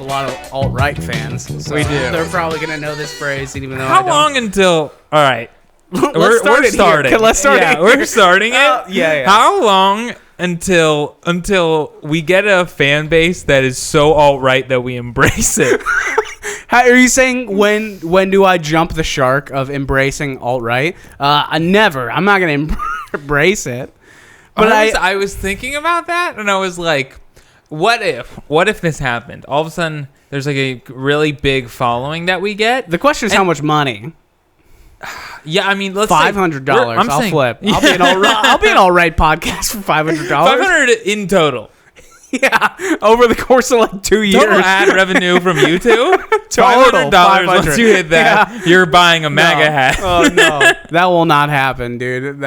lot of alt-right fans. So we do. They're probably going to know this phrase, even though I How don't. long until... All right. Let's start it starting. here. Let's start it here. We're starting it. Yeah. How long until we get a fan base that is so alt-right that we embrace it? Are you saying when do I jump the shark of embracing alt-right? Never. I'm not going to embrace it. But I was thinking about that, and I was like, what if this happened? All of a sudden, there's like a really big following that we get. The question is how much money. Yeah, I mean, let's $500. I'll flip. Yeah. I'll be an alt-right podcast for $500. $500 in total. Yeah, over the course of like 2 years. Total ad revenue from YouTube. Total $500. Once you hit that, you're buying a MAGA hat. Oh no, that will not happen, dude. Dude.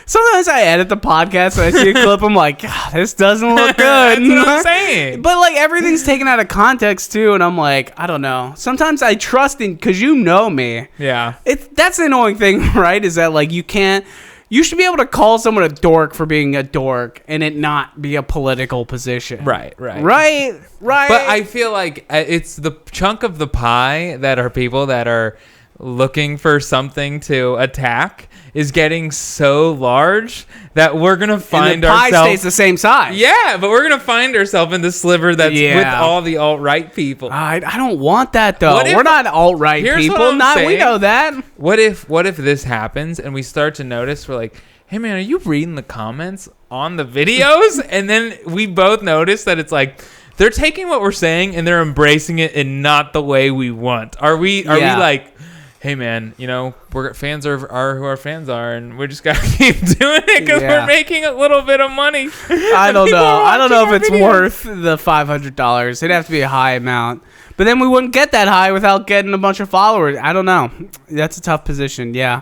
Sometimes I edit the podcast and I see a clip. I'm like, God, this doesn't look good. That's what I'm saying. But like everything's taken out of context too, and I'm like, I don't know. Sometimes I trust in because you know me. Yeah. That's the annoying thing, right? Is that like you can't. You should be able to call someone a dork for being a dork and it not be a political position. Right. But I feel like it's the chunk of the pie that are people that are looking for something to attack is getting so large that we're going to find ourselves... the pie stays the same size. Yeah, but we're going to find ourselves in the sliver that's with all the alt-right people. I don't want that, though. We're not alt-right people. We know that. What if this happens and we start to notice, we're like, hey, man, are you reading the comments on the videos? And then we both notice that it's like... They're taking what we're saying and they're embracing it in not the way we want. Are we like... Hey man, fans are who our fans are, and we just gotta keep doing it because we're making a little bit of money. I don't know if it's worth the $500. It'd have to be a high amount, but then we wouldn't get that high without getting a bunch of followers. I don't know. That's a tough position. Yeah.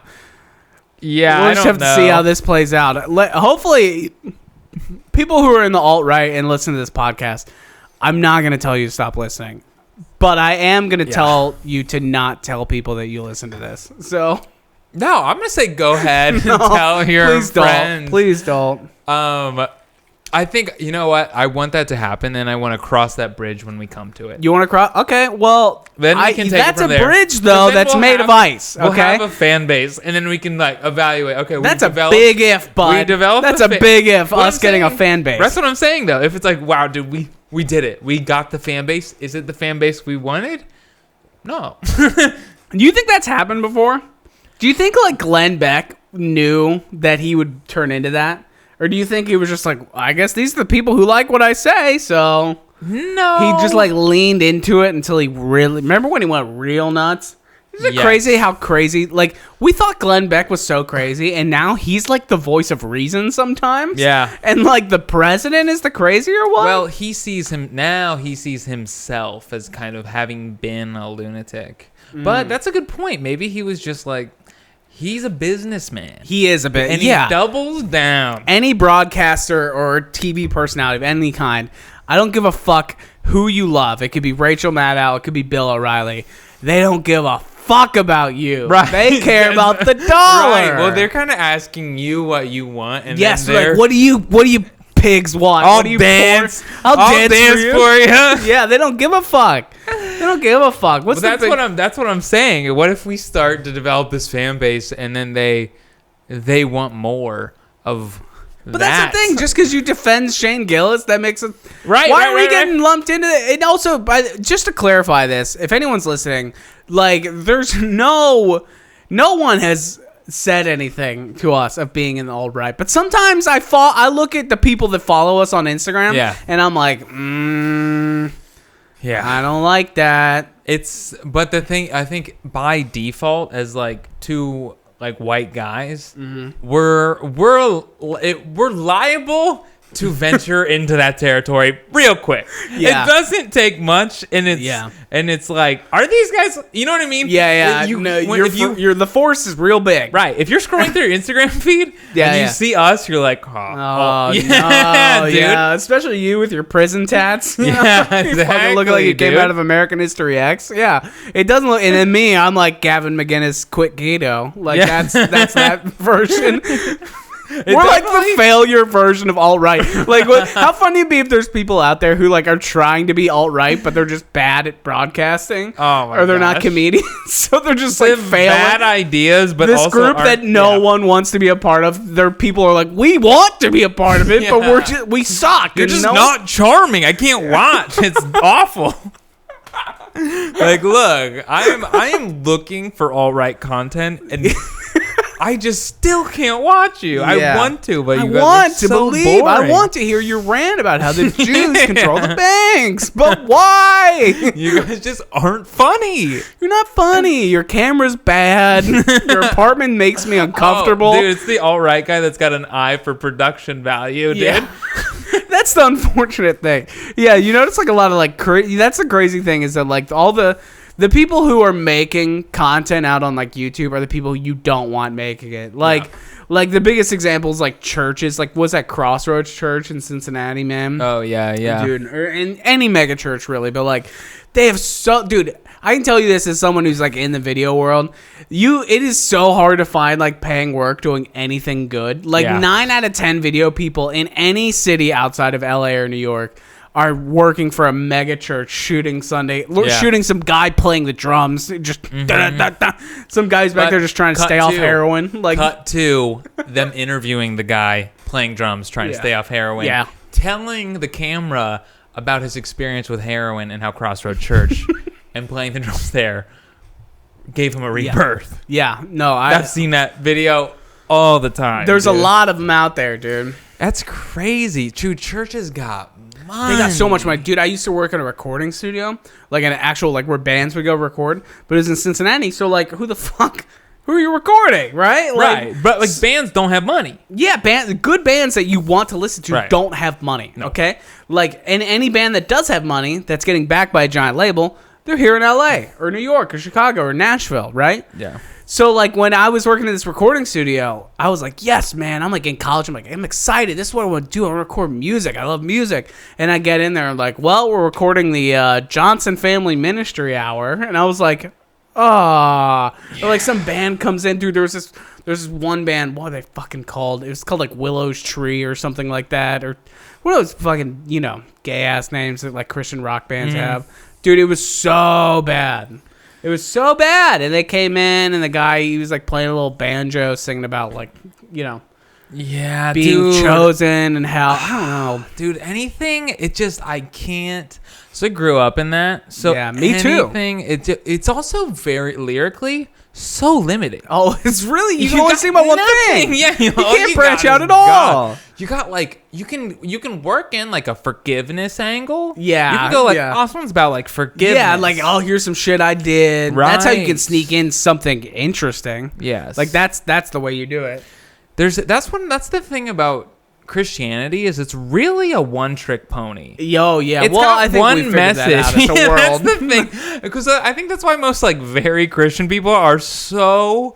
We'll just have to see how this plays out. Hopefully, people who are in the alt-right and listen to this podcast, I'm not gonna tell you to stop listening. But I am going to tell you to not tell people that you listen to this. So, no, I'm going to say go ahead and tell your friends. Please don't. I think, you know what? I want that to happen, and I want to cross that bridge when we come to it. You want to cross? Okay, well, then we can take that's it from a there. bridge, though, that's made of ice. Okay? We'll have a fan base, and then we can evaluate. Okay, that's a big if, bud. That's a big if, us getting a fan base. That's what I'm saying, though. If it's like, wow, dude, we did it. We got the fan base. Is it the fan base we wanted? No. Do you think that's happened before? Do you think like Glenn Beck knew that he would turn into that? Or do you think he was just like, I guess these are the people who like what I say, so... No. He just like leaned into it until he really... Remember when he went real nuts? Isn't it crazy how crazy... Like, we thought Glenn Beck was so crazy, and now he's like the voice of reason sometimes. Yeah. And like the president is the crazier one? Well, he sees himself as kind of having been a lunatic. But that's a good point. Maybe he was just like... He's a businessman. He is a bit, and he doubles down. Any broadcaster or TV personality of any kind, I don't give a fuck who you love. It could be Rachel Maddow. It could be Bill O'Reilly. They don't give a fuck about you. Right. They care about the dollar. Right. Well, they're kind of asking you what you want, and yes, then like what do you pigs want? I'll what do you dance. I'll dance for you. Yeah, they don't give a fuck. They don't give a fuck. That's what I'm saying. What if we start to develop this fan base and then they want more of But that's the thing. Just because you defend Shane Gillis, that makes it right. Why are we getting lumped into it? And also, just to clarify this, if anyone's listening, like, there's no one has said anything to us of being in the alt-right. But sometimes I look at the people that follow us on Instagram, and I'm like, I don't like that. But the thing, I think by default, as like two like white guys, we're liable to venture into that territory real quick. Yeah. It doesn't take much, and it's like, are these guys? You know what I mean? Yeah. The force is real big, right? If you're scrolling through your Instagram feed and you see us, you're like, dude. Yeah, especially you with your prison tats. Yeah, exactly. You fucking look like you came out of American History X. Yeah, it doesn't look. And then me, I'm like Gavin McInnes, quit keto. Like that's that version. We're like the failure version of alt-right. Like, how funny it'd be if there's people out there who like are trying to be alt-right, but they're just bad at broadcasting. Oh my Or they're not comedians, so they're just like failing. Bad ideas, but this also group that no one wants to be a part of. Their people are like, we want to be a part of it, but we suck. You're just not charming. I can't watch. It's awful. Like, look, I am looking for alt-right content, and I just still can't watch you. I want to, but you guys are so boring. I want to hear your rant about how the Jews control the banks, but why? You guys just aren't funny. You're not funny. Your camera's bad. Your apartment makes me uncomfortable. Oh, dude, it's the alt-right guy that's got an eye for production value, dude. Yeah. That's the unfortunate thing. Yeah, you notice like a lot of like that's the crazy thing is that like all the people who are making content out on like YouTube are the people you don't want making it. Like the biggest examples like churches, like what's that Crossroads Church in Cincinnati, man? Oh yeah, dude, or in any mega church really, but like they have dude. I can tell you this as someone who's like in the video world. It is so hard to find like paying work doing anything good. Like 9 out of 10 video people in any city outside of LA or New York are working for a mega church shooting shooting some guy playing the drums. Just some guys back there just trying to stay off heroin. Like cut to them interviewing the guy playing drums trying to stay off heroin. Yeah. Telling the camera about his experience with heroin and how Crossroad Church and playing the drums there gave him a rebirth. Yeah. No, I've seen that video all the time. There's a lot of them out there, dude. That's crazy. True, churches got money. They got so much money. Dude, I used to work at a recording studio, like an actual, like where bands would go record, but it was in Cincinnati, so like who are you recording, right? Like, right, but like bands don't have money. Yeah, good bands that you want to listen to don't have money, okay? Like, and any band that does have money that's getting backed by a giant label, they're here in LA or New York or Chicago or Nashville, right? Yeah. So, like, when I was working in this recording studio, I was like, yes, man. I'm, like, in college. I'm excited. This is what I want to do. I want to record music. I love music. And I get in there and, like, well, we're recording the Johnson Family Ministry Hour. And I was like, or, like, some band comes in. Dude, there's this one band. What are they fucking called? It was called, like, Willow's Tree or something like that. Or what are those fucking, gay-ass names that, like, Christian rock bands have? Dude, it was so bad. It was so bad. And they came in, and the guy, he was, like, playing a little banjo, singing about, like, yeah, being chosen and how, I don't know. Dude, anything, I can't. So I grew up in that. So yeah, me too. It's also very lyrically so limited. Oh, it's really, you can only sing about one thing. Yeah, you can't branch out at all. You got like you can work in like a forgiveness angle. Yeah, you can go like this one's about like forgiveness. Yeah, like here's some shit I did. Right. That's how you can sneak in something interesting. Yes, like that's the way you do it. That's the thing about Christianity is it's really a one-trick pony. Yo, yeah. It's I think one we figured message. That out as a world. That's the thing, because I think that's why most like very Christian people are so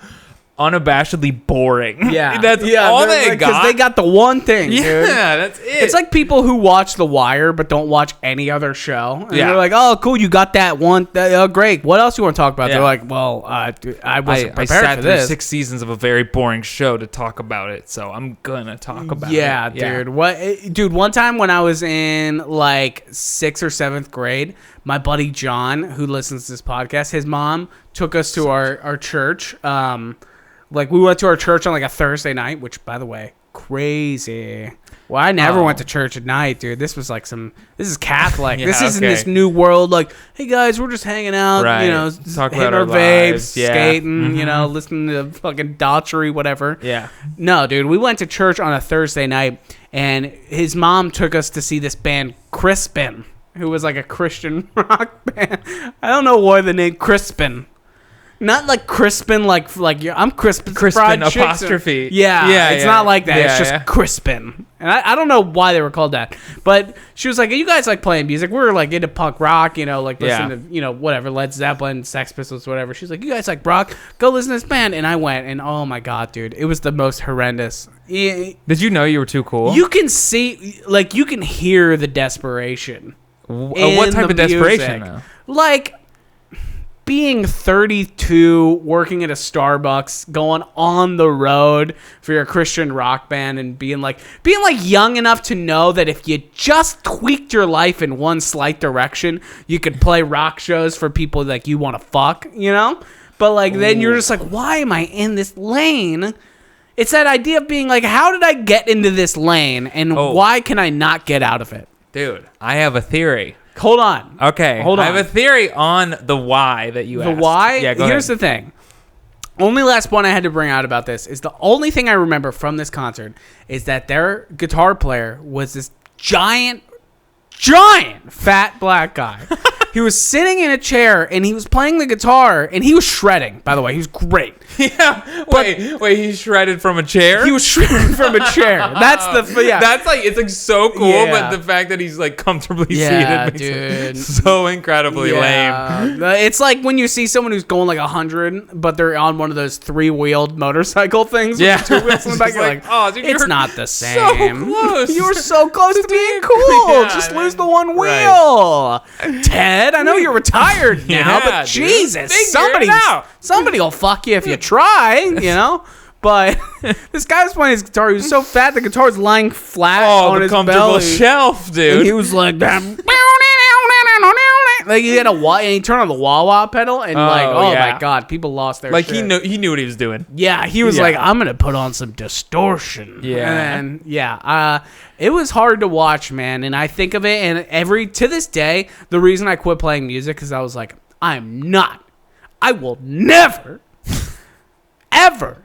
unabashedly boring. Yeah, that's all they got. Because they got the one thing. Yeah, dude. That's it. It's like people who watch The Wire but don't watch any other show. And they're like, "Oh, cool, you got that one. Great. What else you want to talk about?" Yeah. They're like, "Well, I wasn't prepared sat for through this. 6 seasons of a very boring show to talk about it, so I'm gonna talk about it." Yeah, dude. Dude, one time when I was in like 6th or 7th grade, my buddy John, who listens to this podcast, his mom took us to our church. Like, we went to our church on, like, a Thursday night, which, by the way, crazy. Well, I never went to church at night, dude. This was, like, this is Catholic. This isn't this new world, like, hey, guys, we're just hanging out, Talk hitting about our vapes, skating, Mm-hmm. listening to fucking Daughtry, whatever. Yeah. No, dude, we went to church on a Thursday night, and his mom took us to see this band, Crispin, who was, like, a Christian rock band. I don't know why the name Crispin. Not like Crispin, like I'm Crispin apostrophe. Yeah, it's not like that. It's just Crispin, and I don't know why they were called that. But she was like, "You guys like playing music? We're like into punk rock, like listening to whatever Led Zeppelin, Sex Pistols, whatever." She's like, "You guys like rock? Go listen to this band." And I went, and oh my god, dude, it was the most horrendous. Did you know you were too cool? You can see, like, you can hear the desperation. What type of desperation, though? Like, being 32, working at a Starbucks, going on the road for your Christian rock band, and being like young enough to know that if you just tweaked your life in one slight direction, you could play rock shows for people like you want to fuck, you know? But like then you're just like, why am I in this lane? It's that idea of being like, how did I get into this lane, and why can I not get out of it? Dude, I have a theory. Hold on. Okay. Hold on. I have a theory on the why that you asked. The why? Yeah, go Here's ahead. the thing. Only last point I had to bring out about this is the only thing I remember from this concert is that their guitar player was this giant fat black guy. He was sitting in a chair and he was playing the guitar and he was shredding. By the way, he was great. Yeah. Wait, he shredded from a chair? He was shredding from a chair. That's That's like, it's like so cool, Yeah. but the fact that he's like comfortably Yeah, seated makes dude. it so incredibly lame. It's like when you see someone who's going like 100, but they're on one of those 3-wheeled motorcycle things. Yeah. With 2 wheels in the back. Just You're like, like, oh, dude, it's you're not the so same. close. You were so close to being cool. Yeah, Just man. lose the one Right. wheel. Ted, I know you're retired now, Yeah, but dude. Jesus, Figure it out. somebody will fuck you if you try, you know? But this guy was playing his guitar. He was so fat, the guitar was lying flat on the his comfortable belly. shelf, dude. And he was like, like he had and he turned on the wah-wah pedal, and yeah. my God, people lost their like shit. he knew what he was doing. Yeah, he was Yeah. like, I'm gonna put on some distortion. Yeah. And then, it was hard to watch, man. And I think of it, and to this day, the reason I quit playing music is I was like, I will never, ever,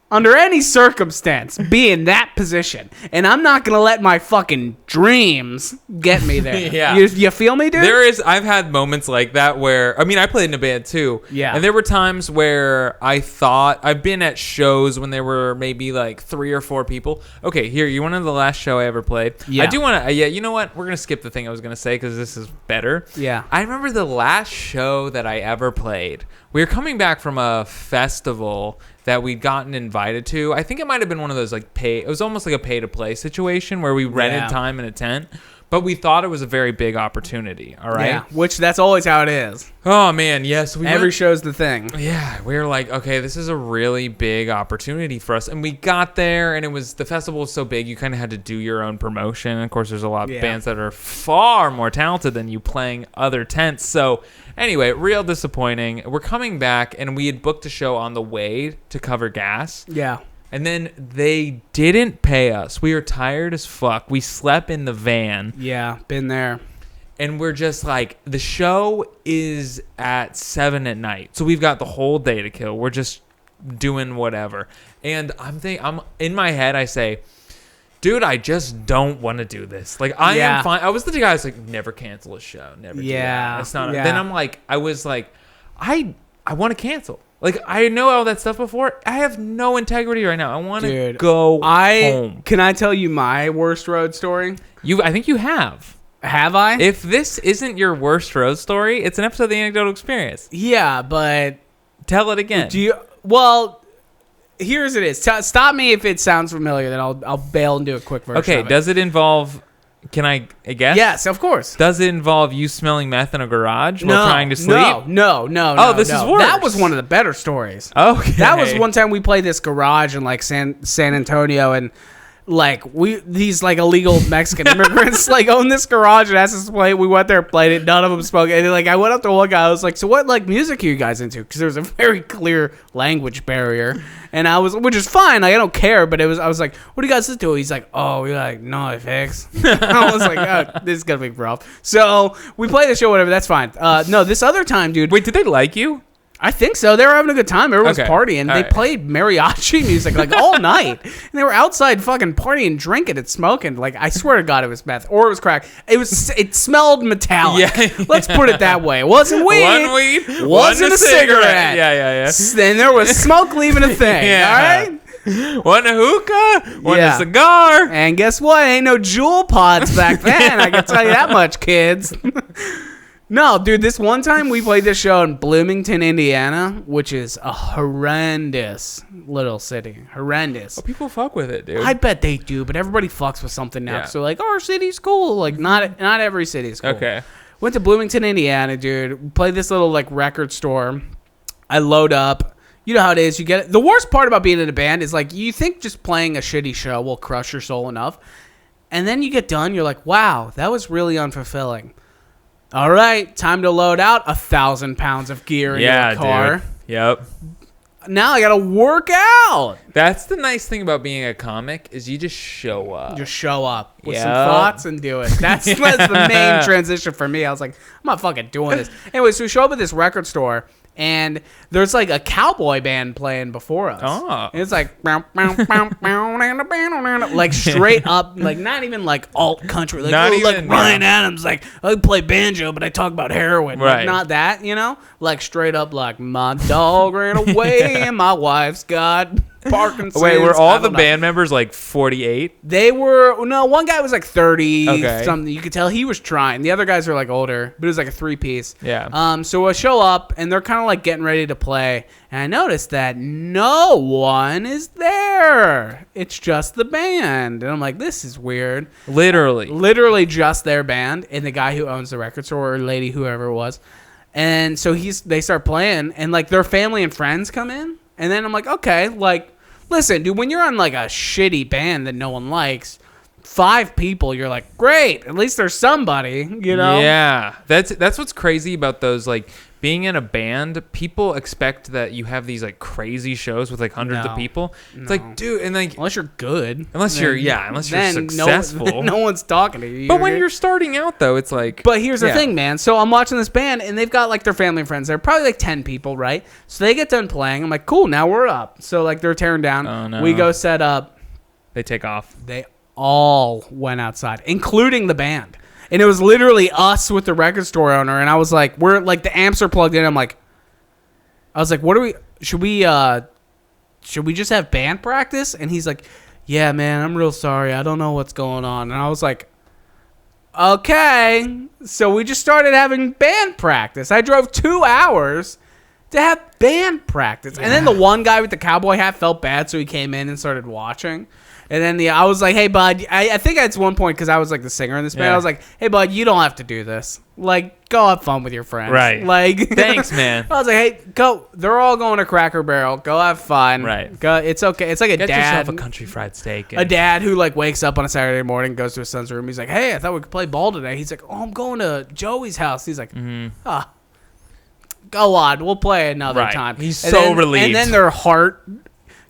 under any circumstance, be in that position. And I'm not gonna let my fucking dreams get me there. Yeah. You feel me, dude? I've had moments like that where, I mean, I played in a band too. Yeah. And there were times where I've been at shows when there were maybe like 3 or 4 people. Okay, here, you want to know the last show I ever played? Yeah. I do want to, you know what? We're going to skip the thing I was going to say because this is better. Yeah. I remember the last show that I ever played. We were coming back from a festival that we'd gotten invited to. I think it might have been one of those like it was almost like a pay to play situation where we rented time in a tent, but we thought it was a very big opportunity. All right. Yeah. Which that's always how it is. Oh man, yes. Every show's the thing. Yeah, we were like, okay, this is a really big opportunity for us. And we got there, and the festival was so big, you kind of had to do your own promotion. Of course, there's a lot of bands that are far more talented than you playing other tents. So anyway, real disappointing. We're coming back, and we had booked a show on the way to cover gas. Yeah. And then they didn't pay us. We were tired as fuck. We slept in the van. Yeah, been there. And we're just like, the show is at 7 at night. So we've got the whole day to kill. We're just doing whatever. And I'm in my head, I say, dude, I just don't want to do this. Like, I am fine. I was the guy who's like, never cancel a show. Never do that. It's not. Then I'm like, I was like, I want to cancel. Like, I know all that stuff before. I have no integrity right now. I want to go home. Can I tell you my worst road story? I think you have. Have I? If this isn't your worst road story, it's an episode of the Anecdotal Experience. Yeah, but tell it again. Well, here's it is. Stop me if it sounds familiar, then I'll bail and do a quick version. Okay, of it. does it involve? Can I guess? Yes, of course. Does it involve you smelling meth in a garage while trying to sleep? No. Oh, this is worse. That was one of the better stories. Okay. That was one time we played this garage in like San Antonio, and like these like illegal Mexican immigrants like own this garage and asked us to play. We went there, played it. None of them spoke. And like I went up to one guy. I was like, "So what like music are you guys into?" Because there was a very clear language barrier, and which is fine. Like, I don't care. But I was like, "What do you guys listen to?" He's like, "Oh, we like no effects." I was like, "Oh, this is gonna be rough." So we played the show, whatever. That's fine. No, this other time, dude. Wait, did they like you? I think so. They were having a good time. Everyone was partying. They played mariachi music like all night. And they were outside fucking partying, drinking and smoking. Like, I swear to God, it was meth or it was crack. It smelled metallic. Yeah. Let's put it that way. It wasn't weed. One weed. Wasn't a cigarette. Yeah. Then there was smoke leaving a thing. Yeah. All right? One a hookah. One a cigar. And guess what? Ain't no jewel pods back then. I can tell you that much, kids. No, dude, this one time we played this show in Bloomington, Indiana, which is a horrendous little city. Horrendous. Well, people fuck with it, dude. I bet they do, but everybody fucks with something now. Yeah. So like, our city's cool. Like, not every city's cool. Okay. Went to Bloomington, Indiana, dude. Played this little like record store. I load up. You know how it is. You get it. The worst part about being in a band is like you think just playing a shitty show will crush your soul enough, and then you get done. You're like, wow, that was really unfulfilling. All right, time to load out 1,000 pounds of gear in your car. Dude. Yep. Now I gotta work out. That's the nice thing about being a comic is you just show up. Just show up with some thoughts and do it. That's the main transition for me. I was like, I'm not fucking doing this. Anyway, so we show up at this record store, and there's like a cowboy band playing before us. Oh. And it's like, like straight up, like not even like alt country. Like, Not like even, Ryan Adams, like, I play banjo, but I talk about heroin. Right. Like, not that, you know? Like straight up, like, my dog ran away and my wife's got Parkinson's. Wait, were all I the don't know. band members like 48? They were, no, one guy was like 30 Okay. something. You could tell he was trying. The other guys were like older, but it was like a 3-piece. Yeah. So I show up and they're kind of like getting ready to play, and I notice that no one is there. It's just the band. And I'm like, this is weird. Literally just their band and the guy who owns the record store or lady, whoever it was. And so they start playing, and like their family and friends come in. And then I'm like, okay, like, listen, dude, when you're on like a shitty band that no one likes, 5 people, you're like, great, at least there's somebody, you know? Yeah. That's what's crazy about those, like, being in a band. People expect that you have these like crazy shows with like hundreds of people. It's like, dude, and like unless you're good. Unless you're successful. No one's talking to you. But when you're starting out though, it's like. But here's the thing, man. So I'm watching this band, and they've got like their family and friends. They're probably like 10 people, right? So they get done playing. I'm like, cool, now we're up. So like they're tearing down. Oh, no. We go set up. They take off. They all went outside, including the band. And it was literally us with the record store owner. And I was like, we're like, the amps are plugged in. I was like, what are we, should we just have band practice? And he's like, yeah, man, I'm real sorry. I don't know what's going on. And I was like, okay. So we just started having band practice. I drove 2 hours to have band practice. And then the one guy with the cowboy hat felt bad. So he came in and started watching. And then I was like, hey, bud, I think at one point, because I was like the singer in this band, I was like, hey, bud, you don't have to do this. Like, go have fun with your friends. Right. Like, thanks, man. I was like, hey, go. They're all going to Cracker Barrel. Go have fun. Right. Go. It's okay. It's like a Get dad. yourself a country fried steak. A dad who like wakes up on a Saturday morning, goes to his son's room. He's like, hey, I thought we could play ball today. He's like, oh, I'm going to Joey's house. He's like, go on. We'll play another time. He's so relieved. And then their heart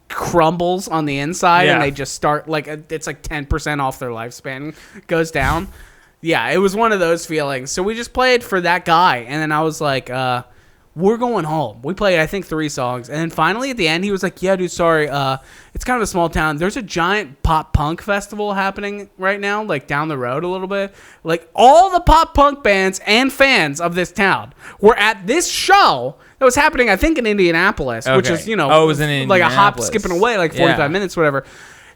crumbles on the inside, and Yeah. they just start like it's like 10% off their lifespan goes down. Yeah, it was one of those feelings. So we just played for that guy, and then I was like, we're going home. We played, I think, 3 songs, and then finally at the end he was like, yeah, dude, sorry, it's kind of a small town. There's a giant pop punk festival happening right now, like down the road a little bit. Like all the pop punk bands and fans of this town were at this show that was happening, I think, in Indianapolis, which is, you know, it was in like a hop, Indianapolis. skipping away, like 45 Yeah. minutes, whatever.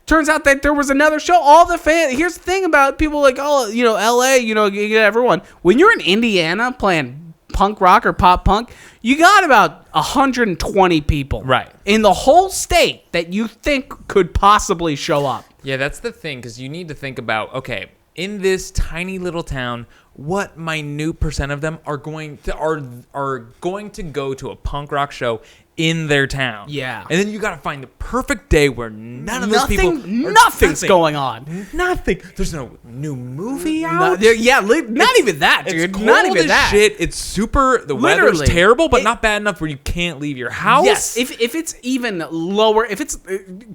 Turns out that there was another show. All the fans. Here's the thing about people like, oh, you know, LA, you know, you get everyone. When you're in Indiana playing punk rock or pop punk, you got about 120 people. Right. In the whole state that you think could possibly show up. Yeah, that's the thing, because you need to think about, okay, in this tiny little town, what minute percent of them are going to go to a punk rock show in their town? Yeah. And then you got to find the perfect day where none of those people... Nothing's going on. Nothing. There's no new movie No, out. not even that, dude. It's cold Not even as that. shit. It's super... The weather's Literally. terrible, but not bad enough where you can't leave your house. Yes, if it's even lower, if it's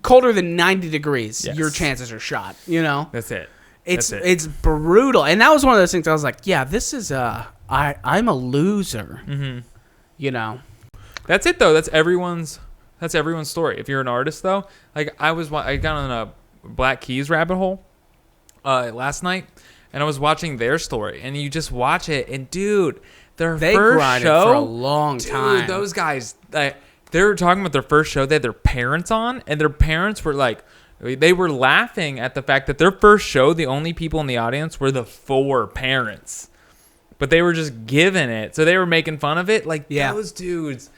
colder than 90 degrees, Yes. your chances are shot, you know? That's it. It's brutal. And that was one of those things I was like, yeah, this is I'm a loser. Mm-hmm. You know. That's it though. That's everyone's story. If you're an artist though, like I got on a Black Keys rabbit hole last night, and I was watching their story, and you just watch it, and dude, They first grinded show for a long time. Dude, those guys, they were talking about their first show. They had their parents on, and their parents were like, they were laughing at the fact that their first show, the only people in the audience were the 4 parents, but they were just giving it. So they were making fun of it. Like those dudes.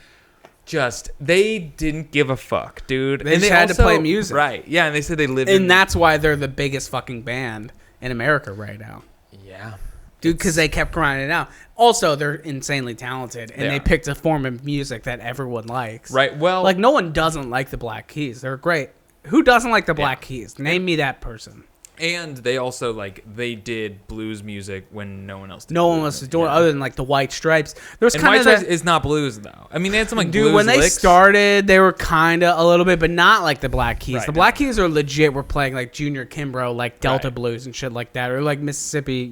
They didn't give a fuck, dude. They just had to play music. Right. Yeah, and they said they lived and that's why they're the biggest fucking band in America right now. Yeah. dude, because they kept grinding it out. Also, they're insanely talented, and they picked a form of music that everyone likes. Right. Well, like no one doesn't like the Black Keys. They're great. Who doesn't like the Black Keys? Name me that person. And they also they did blues music when no one else did. No one was doing other than like the White Stripes. There was White Stripes is not blues though. I mean, they had some blues when they licks. started, they were kind of a little bit, but not like the Black Keys. Right, the Black Keys are legit. We're playing like Junior Kimbrough, like Delta blues and shit like that, or like Mississippi,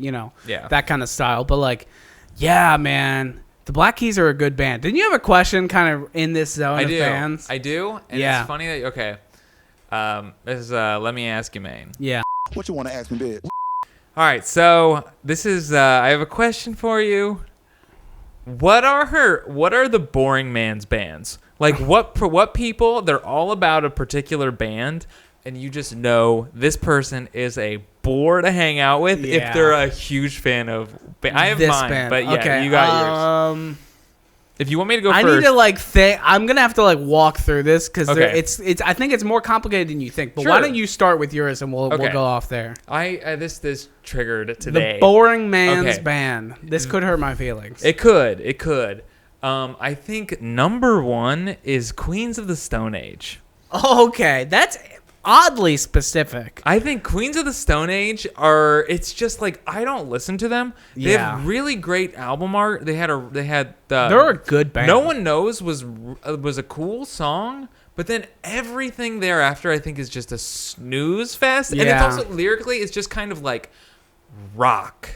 that kind of style. But like, yeah, man. The Black Keys are a good band. Didn't you have a question kind of in this zone of bands? I do. And it's funny that this is let me ask you, man. Yeah. What you want to ask me, bitch? All right, so this is I have a question for you. What are the boring man's bands? Like what people, they're all about a particular band and you just know this person is a bore to hang out with if they're a huge fan of I have this mine, band. but okay. You got yours. If you want me to go first. I need to think. I'm gonna have to walk through this because it's. I think it's more complicated than you think. But why don't you start with yours and we'll go off there. This triggered today. The boring man's band. This could hurt my feelings. It could. I think number 1 is Queens of the Stone Age. Okay, that's oddly specific. I think Queens of the Stone Age it's just I don't listen to them. They have really great album art. They're a good band. No One Knows was a cool song, but then everything thereafter I think is just a snooze fest. And it's also lyrically it's just kind of like rock.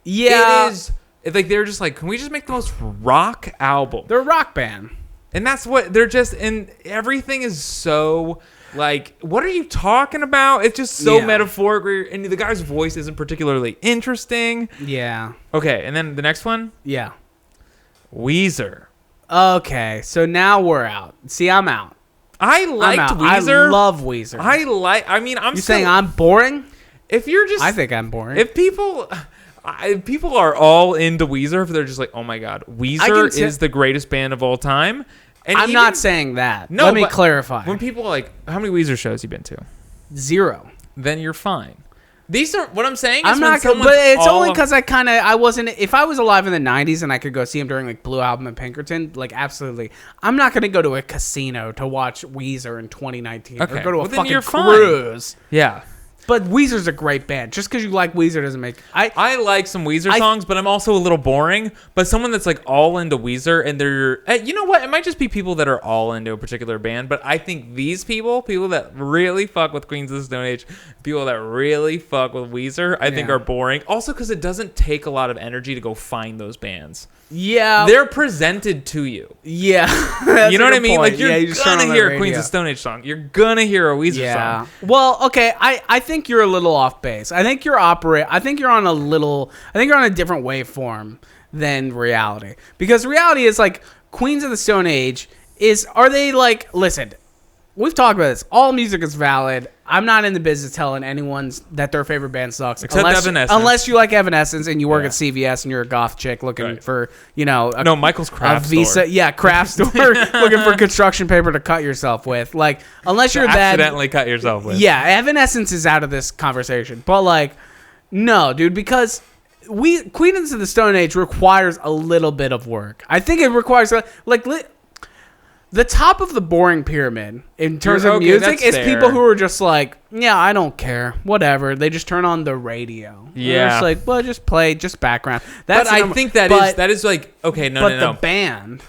Yeah. It is they're just can we just make the most rock album? They're a rock band. And that's what they're just and everything is so what are you talking about? It's just so metaphorical, and the guy's voice isn't particularly interesting. Yeah. Okay, and then the next one? Yeah. Weezer. Okay, so now we're out. See, I'm out. I liked Weezer. I love Weezer. I'm You saying I'm boring? If you're just... I think I'm boring. If people are all into Weezer, if they're just oh my God, Weezer is the greatest band of all time... And I'm not saying that. No, let me clarify. When people how many Weezer shows you been to? 0. Then you're fine. These are what I'm saying. I'm not, but it's only because I wasn't. If I was alive in the '90s and I could go see him during Blue Album in Pinkerton, absolutely. I'm not gonna go to a casino to watch Weezer in 2019 or go to a fucking cruise. Yeah. But Weezer's a great band. Just because you like Weezer doesn't make... I like some Weezer songs, but I'm also a little boring. But someone that's all into Weezer, and they're... You know what? It might just be people that are all into a particular band, but I think these people that really fuck with Queens of the Stone Age, people that really fuck with Weezer, I think are boring. Also because it doesn't take a lot of energy to go find those bands. Yeah. They're presented to you. Yeah. You know what I mean? Point. You're gonna hear a Queens of Stone Age song. You're gonna hear a Weezer song. Well, okay, I think you're a little off base. I think you're on a different waveform than reality. Because reality is Queens of the Stone Age listen, we've talked about this. All music is valid. I'm not in the business telling anyone that their favorite band sucks. Unless you like Evanescence and you work at CVS and you're a goth chick looking for, Michael's craft Visa, store. Yeah, craft store looking for construction paper to cut yourself with. Unless you're that accidentally cut yourself with. Yeah, Evanescence is out of this conversation. But no, dude, because Queens of the Stone Age requires a little bit of work. I think it requires the top of the boring pyramid in terms of music is people who are just I don't care, whatever. They just turn on the radio. Yeah, they're just just play, just background. I think that is okay. No. The band,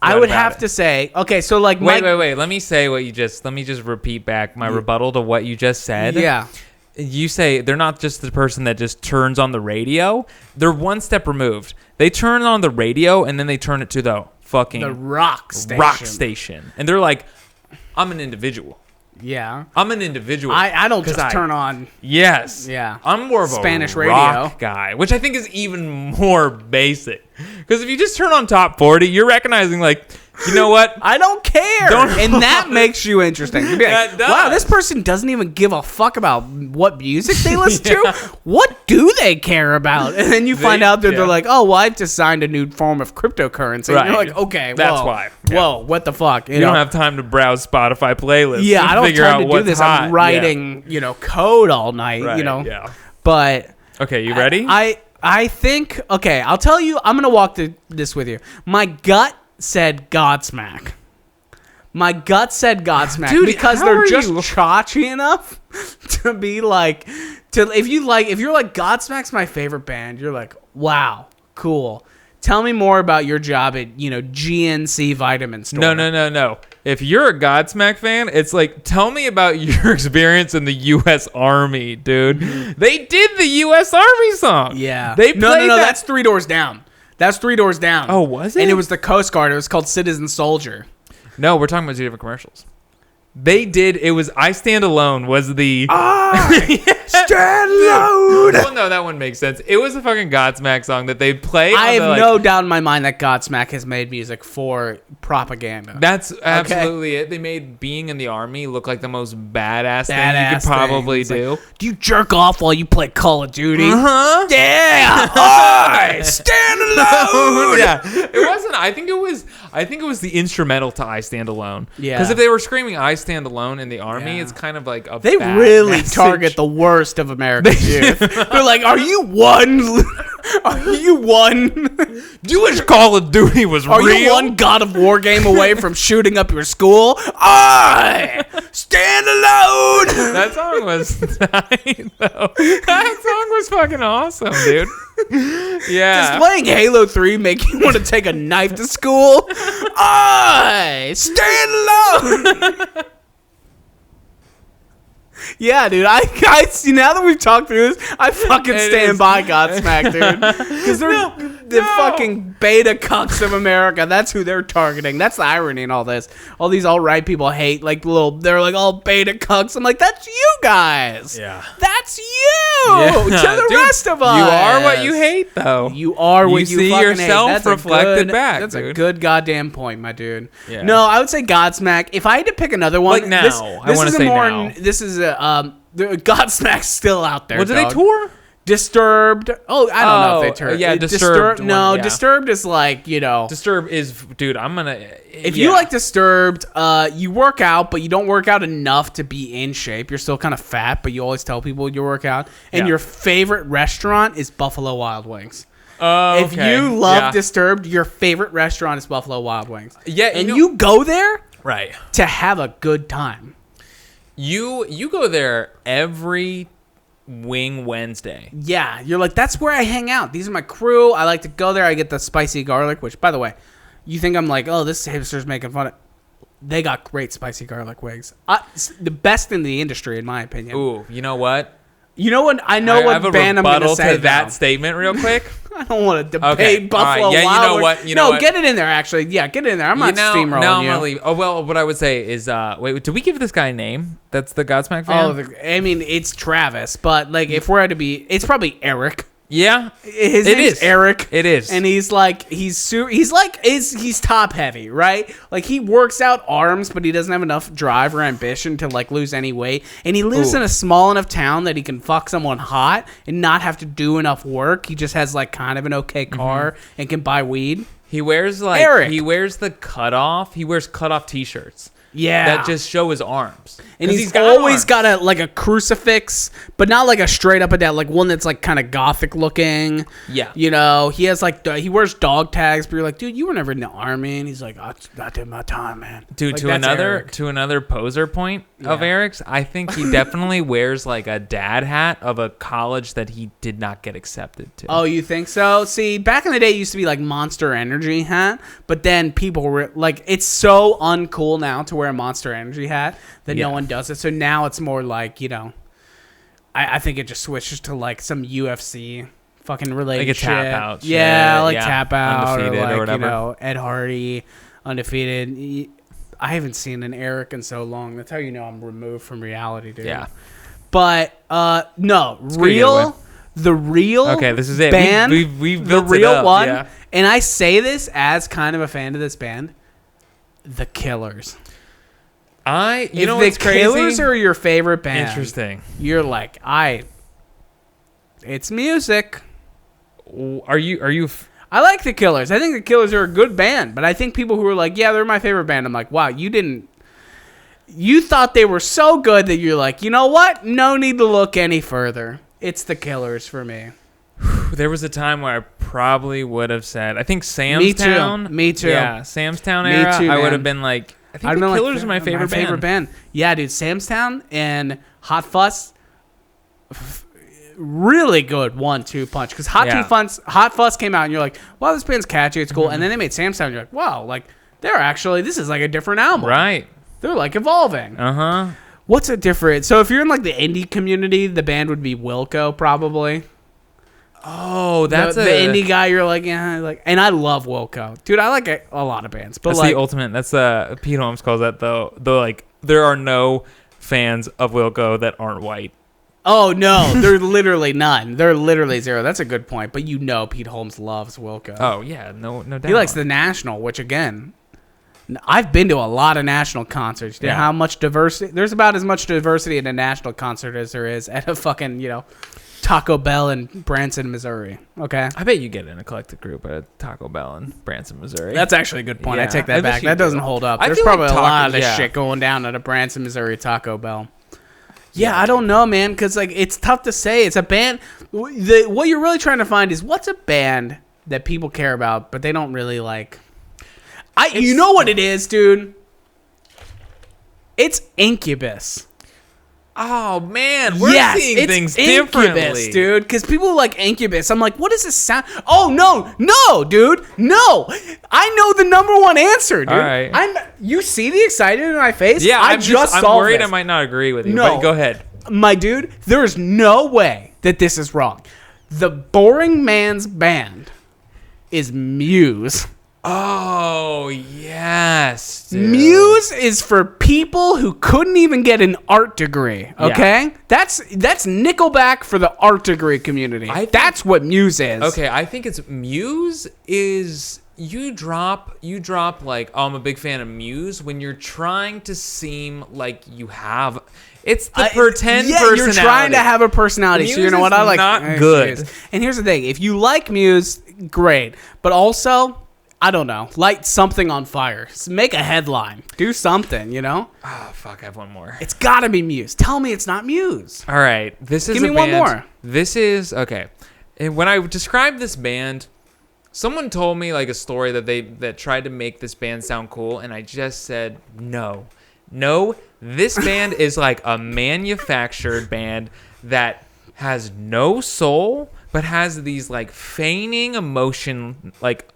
I would have to say, okay. So wait. Let me say what you just. Let me just repeat back my rebuttal to what you just said. Yeah. You say they're not just the person that just turns on the radio. They're one step removed. They turn on the radio and then they turn it to the rock station. And they're I'm an individual. Yeah. I'm an individual. I don't just turn on. Yes. Yeah. I'm more of Spanish a radio rock guy, which I think is even more basic. Because if you just turn on top 40, you're recognizing you know what? I don't care. And that makes you interesting. You'd be wow, this person doesn't even give a fuck about what music they listen to. What do they care about? And then you find out that they're oh, well, I've designed a new form of cryptocurrency. Right. And you're okay, that's why. Yeah. Whoa, what the fuck? You don't have time to browse Spotify playlists. Yeah, I don't have time to do this. Hot. I'm writing, code all night, Right, yeah. But Okay, you ready? I think, okay, I'll tell you, I'm going to walk through this with you. My gut said Godsmack. My gut said Godsmack, Dude, because how they're are just you? chachi enough to be like, if you're like Godsmack's my favorite band, you're like, wow, cool. Tell me more about your job at, GNC Vitamin Store. No. If you're a Godsmack fan, it's like, tell me about your experience in the U.S. Army, dude. They did the U.S. Army song. Yeah. They played No, that. that's Three Doors Down. That's Three Doors Down. Oh, was it? And it was the Coast Guard. It was called Citizen Soldier. No, we're talking about two different commercials. They did. It was I Stand Alone was the... Stand alone. Well, no, that one makes sense. It was a fucking Godsmack song that they play. I on have the, no doubt in my mind that Godsmack has made music for propaganda. That's absolutely it. They made being in the Army look like the most badass thing you could probably do. Do you jerk off while you play Call of Duty? Uh-huh. Yeah. I stand alone. Yeah. It wasn't. I think it was the instrumental to I Stand Alone. Yeah. Because if they were screaming I Stand Alone in the Army, Yeah. it's kind of like a They bad really message. target the worst of American youth. They're like, are you one? Are you one? Jewish Call of Duty was Are real. you one God of War game away from shooting up your school? I stand alone. That song was tight, though. That song was fucking awesome, dude. Yeah. Does playing Halo 3 make you want to take a knife to school? I stand alone. Yeah, dude. I see, now that we've talked through this, I fucking stand by Godsmack, dude. Because they're the fucking beta cucks of America. That's who they're targeting. That's the irony in all this. All these alt-right people hate, they're like, all beta cucks. I'm like, that's you guys. Yeah. That's you to the Dude, rest of us. You are what you hate, though. You are what you see fucking yourself hate. That's reflected back, That's a dude. good goddamn point, my dude. Yeah. No, I would say Godsmack. If I had to pick another one, Like now. this I wanna is say a more, now. This is a Godsmack's still out there. What, did they dog. tour? Disturbed. Oh, I don't know if they toured. yeah, Disturbed one, No, yeah. Disturbed is like, Disturbed is, dude, I'm gonna... if you like Disturbed, you work out, but you don't work out enough to be in shape. You're still kind of fat, but you always tell people you work out. And Yeah. your favorite restaurant is Buffalo Wild Wings. Oh, If you love Disturbed, your favorite restaurant is Buffalo Wild Wings. Yeah, and you go there Right. to have a good time. You go there every Wing Wednesday. Yeah, you're like, that's where I hang out. These are my crew. I like to go there. I get the spicy garlic, which, by the way, you think I'm like, oh, this hipster's making fun of. They got great spicy garlic wings. The best in the industry, in my opinion. Ooh, you know what? You know what? I know I have what a band I'm going rebuttal to say to that now. statement real quick. I don't want to debate Okay, Buffalo all right. Yeah, Wild you know Wings. what? You know what? Get it in there, actually. Yeah, get it in there. I'm not steamrolling no, I'm you. gonna leave. Oh well, what I would say is, wait, did we give this guy a name? That's the Godsmack fan. Oh, I mean, it's Travis, but like, if we're to be, it's probably Eric. Yeah, His it name's is. Eric. It is. And he's top heavy, right? Like, he works out arms, but he doesn't have enough drive or ambition to like lose any weight. And he lives in a small enough town that he can fuck someone hot and not have to do enough work. He just has like kind of an okay car and can buy weed. He wears Eric. he wears the cutoff. He wears cutoff t-shirts. Yeah. That just show his arms. And 'Cause he's got always arms. got a crucifix, but not like a straight up and down, like one that's like kind of gothic looking. Yeah. You know, he has like he wears dog tags, but you're like, dude, you were never in the army, and he's like, oh, I did my time, man. Dude, Like, to that's Eric. another poser point of Yeah. Eric's, I think he definitely wears like a dad hat of a college that he did not get accepted to. Oh, you think so? See, back in the day, it used to be like Monster Energy hat, but then people were like, it's so uncool now to wear a Monster Energy hat that no one does it. So now it's more like, I think it just switches to like some UFC fucking related Like a tap shit. out shit, Yeah, like yeah. tap out Undefeated or like, or whatever. Ed Hardy, undefeated. I haven't seen an Eric in so long. That's how you know I'm removed from reality, dude. Yeah. But no, gonna get away. the real Okay, this is it. band, We've the built it real up, one. yeah. And I say this as kind of a fan of this band, The Killers. You If know the what's crazy? Killers are your favorite band, Interesting. you're like, it's music. Are you? I like the Killers. I think the Killers are a good band, but I think people who are like, yeah, they're my favorite band, I'm like, wow, you thought they were so good that you're like, you know what? No need to look any further. It's the Killers for me. There was a time where I probably would have said, I think Sam's Town. Me too. Yeah, Sam's Town era. too, I would man. have been like, I think the Killers are my favorite band. Yeah, dude, Sam's Town and Hot Fuss, really good 1-2 punch. Because Hot Fuss came out and you're like, wow, this band's catchy, it's cool. And then they made Sam's Town and you're like, wow, like this is like a different album. Right. They're like evolving. Uh-huh. What's a different? So if you're in like the indie community, the band would be Wilco probably. Oh, that's the indie guy. You're like, yeah, like, and I love Wilco, dude. I like a lot of bands, but that's like the ultimate. That's Pete Holmes calls that though. Like there are no fans of Wilco that aren't white. Oh no, they're literally none. They're literally zero. That's a good point. But Pete Holmes loves Wilco. Oh yeah, no doubt. He likes the National, which again, I've been to a lot of National concerts. You know how much diversity? There's about as much diversity in a National concert as there is at a fucking Taco Bell in Branson, Missouri. Okay. I bet you get an eclectic group at Taco Bell in Branson, Missouri. That's actually a good point. Yeah, I take that back. That doesn't hold up. There's probably a lot of shit going down at a Branson, Missouri Taco Bell. Yeah, I don't know, man, because like it's tough to say. It's a band. What you're really trying to find is what's a band that people care about, but they don't really like. You know what it is, dude? It's Incubus. Oh man, we're seeing things differently, Incubus, dude. Because people like Incubus. I'm like, what does this sound? Oh no, dude, no. I know the number one answer, dude. All right. You see the excitement in my face? Yeah, I'm worried this. I might not agree with you. No, but go ahead, my dude. There is no way that this is wrong. The boring man's band is Muse. Oh, yes, dude. Muse is for people who couldn't even get an art degree, okay? Yeah. That's Nickelback for the art degree community. That's what Muse is. Okay, I think it's Muse is you drop like, oh, I'm a big fan of Muse when you're trying to seem like you have it's the pretend personality. You're trying to have a personality. Muse so you know what I like not good. And here's the thing, if you like Muse, great. But also I don't know. Light something on fire. Make a headline. Do something, Oh, fuck. I have one more. It's got to be Muse. Tell me it's not Muse. All right. Give me one more. This is, okay. And when I described this band, someone told me like a story that tried to make this band sound cool. And I just said, no, this band is like a manufactured band that has no soul, but has these like feigning emotion, like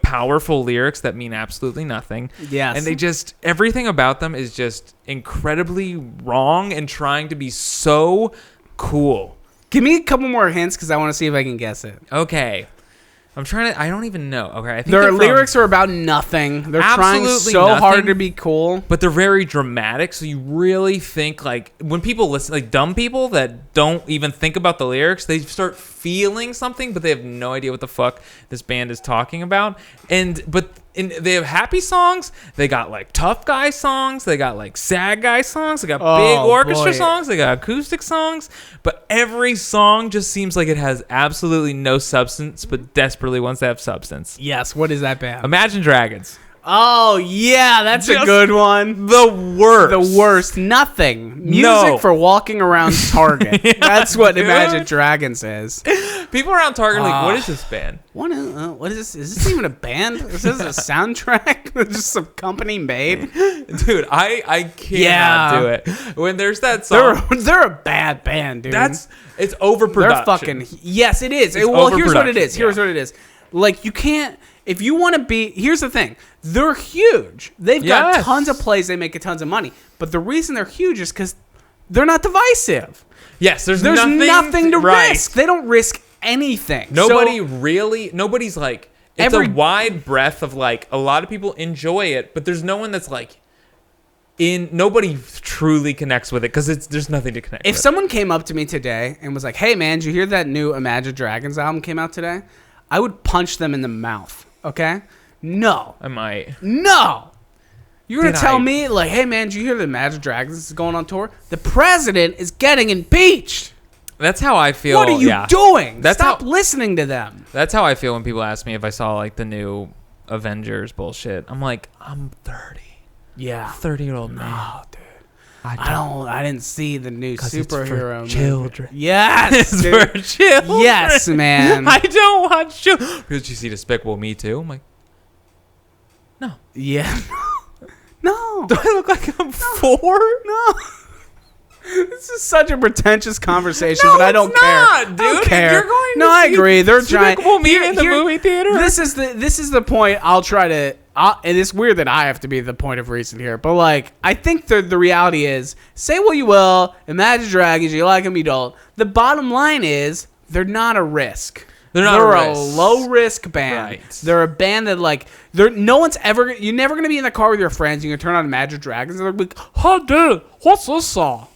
powerful lyrics that mean absolutely nothing. Yes. And they just, everything about them is just incredibly wrong and trying to be so cool. Give me a couple more hints because I want to see if I can guess it. Okay. I don't even know. Okay. I think their lyrics are about nothing. They're trying so hard to be cool. But they're very dramatic. So you really think like when people listen, like dumb people that don't even think about the lyrics, they start feeling something, but they have no idea what the fuck this band is talking about. But they have happy songs. They got like tough guy songs. They got like sad guy songs. They got big orchestra songs. They got acoustic songs. But every song just seems like it has absolutely no substance, but desperately wants to have substance. Yes. What is that band? Imagine Dragons. Oh, yeah, that's just a good one. The worst. Nothing. Music for walking around Target. Yeah, that's what Imagine Dragons is. People around Target are like, what is this band? What is this? Is this even a band? Is this a soundtrack? Just some company made? Dude, I cannot do it. When there's that song. They're a bad band, dude. It's overproduction. Yes, it is. Well, here's what it is. Here's what it is. Like, you can't. If you want to be, here's the thing. They're huge. They've got tons of plays. They make tons of money. But the reason they're huge is because they're not divisive. Yes, there's nothing to risk. They don't risk anything. Nobody's like, it's a wide breadth of like, a lot of people enjoy it, but there's no one that's like, nobody truly connects with it because there's nothing to connect with. If someone came up to me today and was like, hey man, did you hear that new Imagine Dragons album came out today? I would punch them in the mouth. Okay? No. I might. No. You're going to tell me, like, hey, man, did you hear the Imagine Dragons is going on tour? The president is getting impeached. That's how I feel. What are you doing? Stop listening to them. That's how I feel when people ask me if I saw, like, the new Avengers bullshit. I'm like, I'm 30. Yeah. 30-year-old man. No, dude. I didn't see the new superhero movie. Children. Yes, It's dude. for children. Yes, man. I don't watch children. Did you see Despicable Me too? I'm like, no. Yeah. No. Do I look like I'm 4? No. This is such a pretentious conversation, No, but I don't it's care. not, dude. I don't care. You're going to no, I see agree. They're giant. Despicable Me in the movie theater. This is the point. I'll try to. And it's weird that I have to be the point of reason here, but like I think the reality is, say what you will, Imagine Dragons, you like them, you don't. The bottom line is they're not a risk. They're not They're a a risk. low risk band. Right. They're a band that like you're never gonna be in the car with your friends. You can turn on Imagine Dragons and they're like, "Oh, dude, what's this song?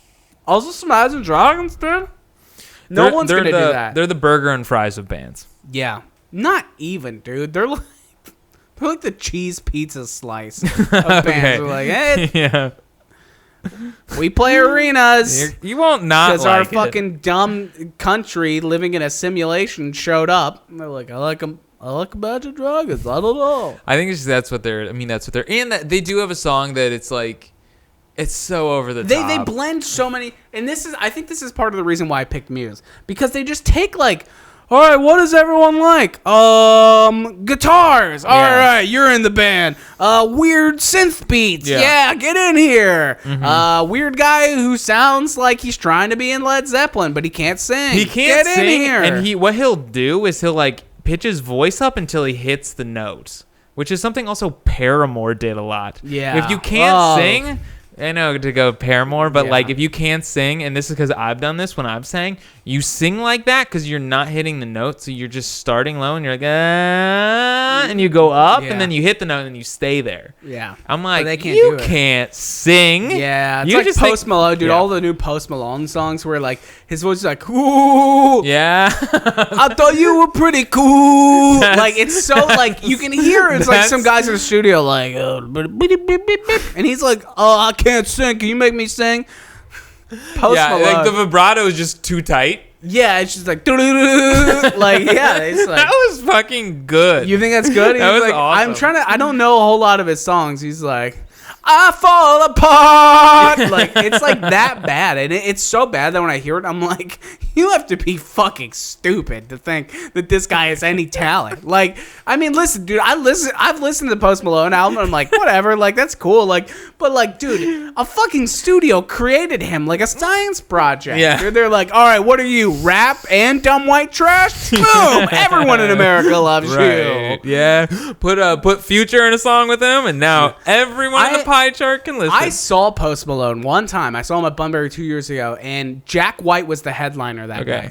I was just Imagine Dragons, dude." No one's gonna do that. They're the burger and fries of bands. Yeah, not even, dude. They're like the cheese pizza slice of bands. Okay. They're like, hey, Yeah. we play arenas. You won't not Because like our it. fucking dumb country living in a simulation showed up. And they're like, I like Imagine Dragons. I don't know. I think that's what they're. I mean, that's what they're. And that they do have a song that it's like, it's so over the top. They blend so many, and I think this is part of the reason why I picked Muse, because they just take like, all right, what does everyone like? Guitars. All right, you're in the band. Weird synth beats. Yeah, get in here. Mm-hmm. Weird guy who sounds like he's trying to be in Led Zeppelin, but he can't sing. He can't get sing, in here. and what he'll do is he'll like pitch his voice up until he hits the notes, which is something also Paramore did a lot. Yeah. If you can't sing, I know to go Paramore, but Yeah. like if you can't sing, and this is because I've done this when I've sang, you sing like that because you're not hitting the notes, so you're just starting low and you're like, and you go up, Yeah. and then you hit the note and you stay there. Yeah. I'm like, they can't you do it. can't sing. Yeah, it's You like just Post think- Malone, dude. Yeah. All the new Post Malone songs where like his voice is like, ooh, Yeah. I thought you were pretty cool. Like it's so like you can hear it's like some guys in the studio like, and he's like, oh, I can't sing. Can you make me sing? Post Yeah, Malone. like the vibrato is just too tight. Yeah, it's just like, like yeah, it's like. That was fucking good. You think that's good? That was like, awesome. I don't know a whole lot of his songs. He's like, I fall apart. Like, it's like that bad. And it's so bad that when I hear it, I'm like, you have to be fucking stupid to think that this guy has any talent. Like, I mean, listen, dude, I've listened to the Post Malone album. And I'm like, whatever. Like, that's cool. Like, but like, dude, a fucking studio created him like a science project. Yeah. They're like, all right, what are you, rap and dumb white trash? Boom. Everyone in America loves you. Yeah. Put Future in a song with him, and now everyone in the pie chart can listen. I saw Post Malone one time. I saw him at Bunbury 2 years ago, and Jack White was the headliner that day.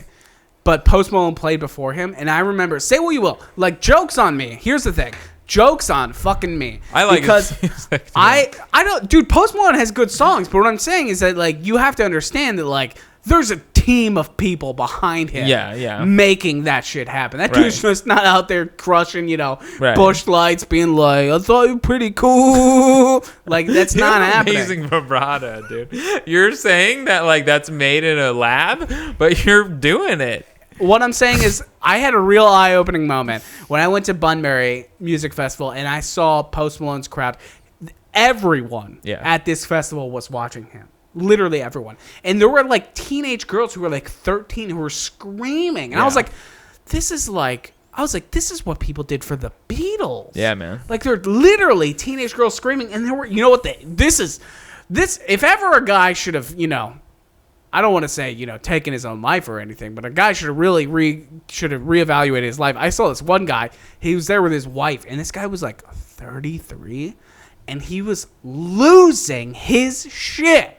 But Post Malone played before him, and I remember, say what you will, like, joke's on me. Here's the thing. Joke's on fucking me. I like because his music, I don't, dude, Post Malone has good songs, but what I'm saying is that, like, you have to understand that, like, there's a team of people behind him making that shit happen. That dude's just not out there crushing, Bush Lights being like, I thought you were pretty cool. Like, that's not happening. Amazing vibrato, dude. You're saying that, like, that's made in a lab, but you're doing it. What I'm saying is I had a real eye-opening moment when I went to Bunbury Music Festival and I saw Post Malone's crowd. Everyone at this festival was watching him. Literally everyone. And there were like teenage girls who were like 13 who were screaming. And I was like, this is what people did for the Beatles. Yeah, man. Like they're literally teenage girls screaming. And there were, if ever a guy should have, I don't want to say, taken his own life or anything, but a guy should have really reevaluated his life. I saw this one guy, he was there with his wife, and this guy was like 33, and he was losing his shit